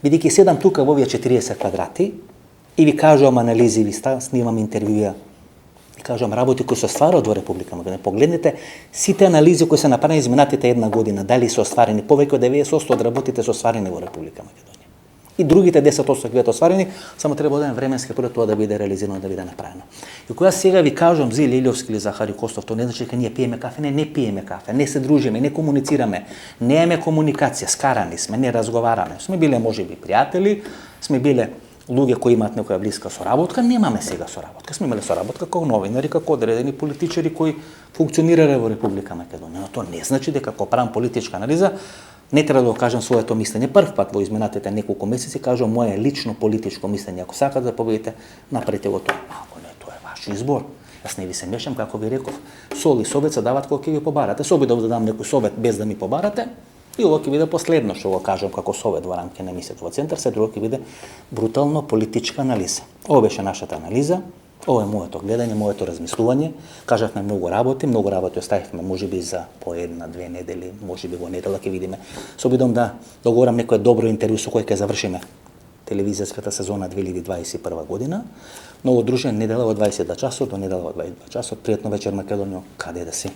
Бидејќи седам тука во овие 40 квадрати и ви кажувам анализи, ви снимам интервјуа, и кажам работи кои се остваруваат во Република Македонија. Погледнете сите анализи кои се направени изминатите една година, дали се остварени, повеќе од 90% од работите се остварени во Република Македонија. И другите 10% ќе бидат остварени, само треба да временски пред тоа да биде реализирано, да биде направено. И кога сега ви кажам за Илиевски или за Хари Костов, тоа не значи дека ние пиеме кафе, не пиеме кафе, не се дружиме, не комуницираме, немаме комуникација, скарани сме, не разговараме. Сме биле можеби пријатели, сме биле луѓе кои имаат некоја блиска соработка, немаме сега соработка. Сме имале соработка како новинари, како одредени политичари кои функционирале во Република Македонија. Но тоа не значи дека кога правам политичка анализа, не треба да го кажам своето мислење. Прв пат во изминатите неколку месеци кажам моје лично политичко мислење. Ако сакате да победите, направете го тоа. Ако не, тоа е ваш избор. Јас не ви се мешам, како ви реков. Сол и совет се дават кога ќе ви побарате. Се обидов да дам некој совет без да ми побарате, и ова ќе биде последно што го кажам како совет во рамки на емисијата во Центар, се друго ќе биде брутално политичка анализа. Ова беше нашата анализа, ова е моето гледање, моето размислување. Кажавме многу работи оставивме можеби за по една-две недели, можеби во недела ќе видиме. Се обидам да договорам некое добро интервју со кој ќе завршиме телевизијската сезона 2021 година. Ново дружење недела во 22 часот до недела во 22 часот. Пријатно вечер Македонијо, каде да си.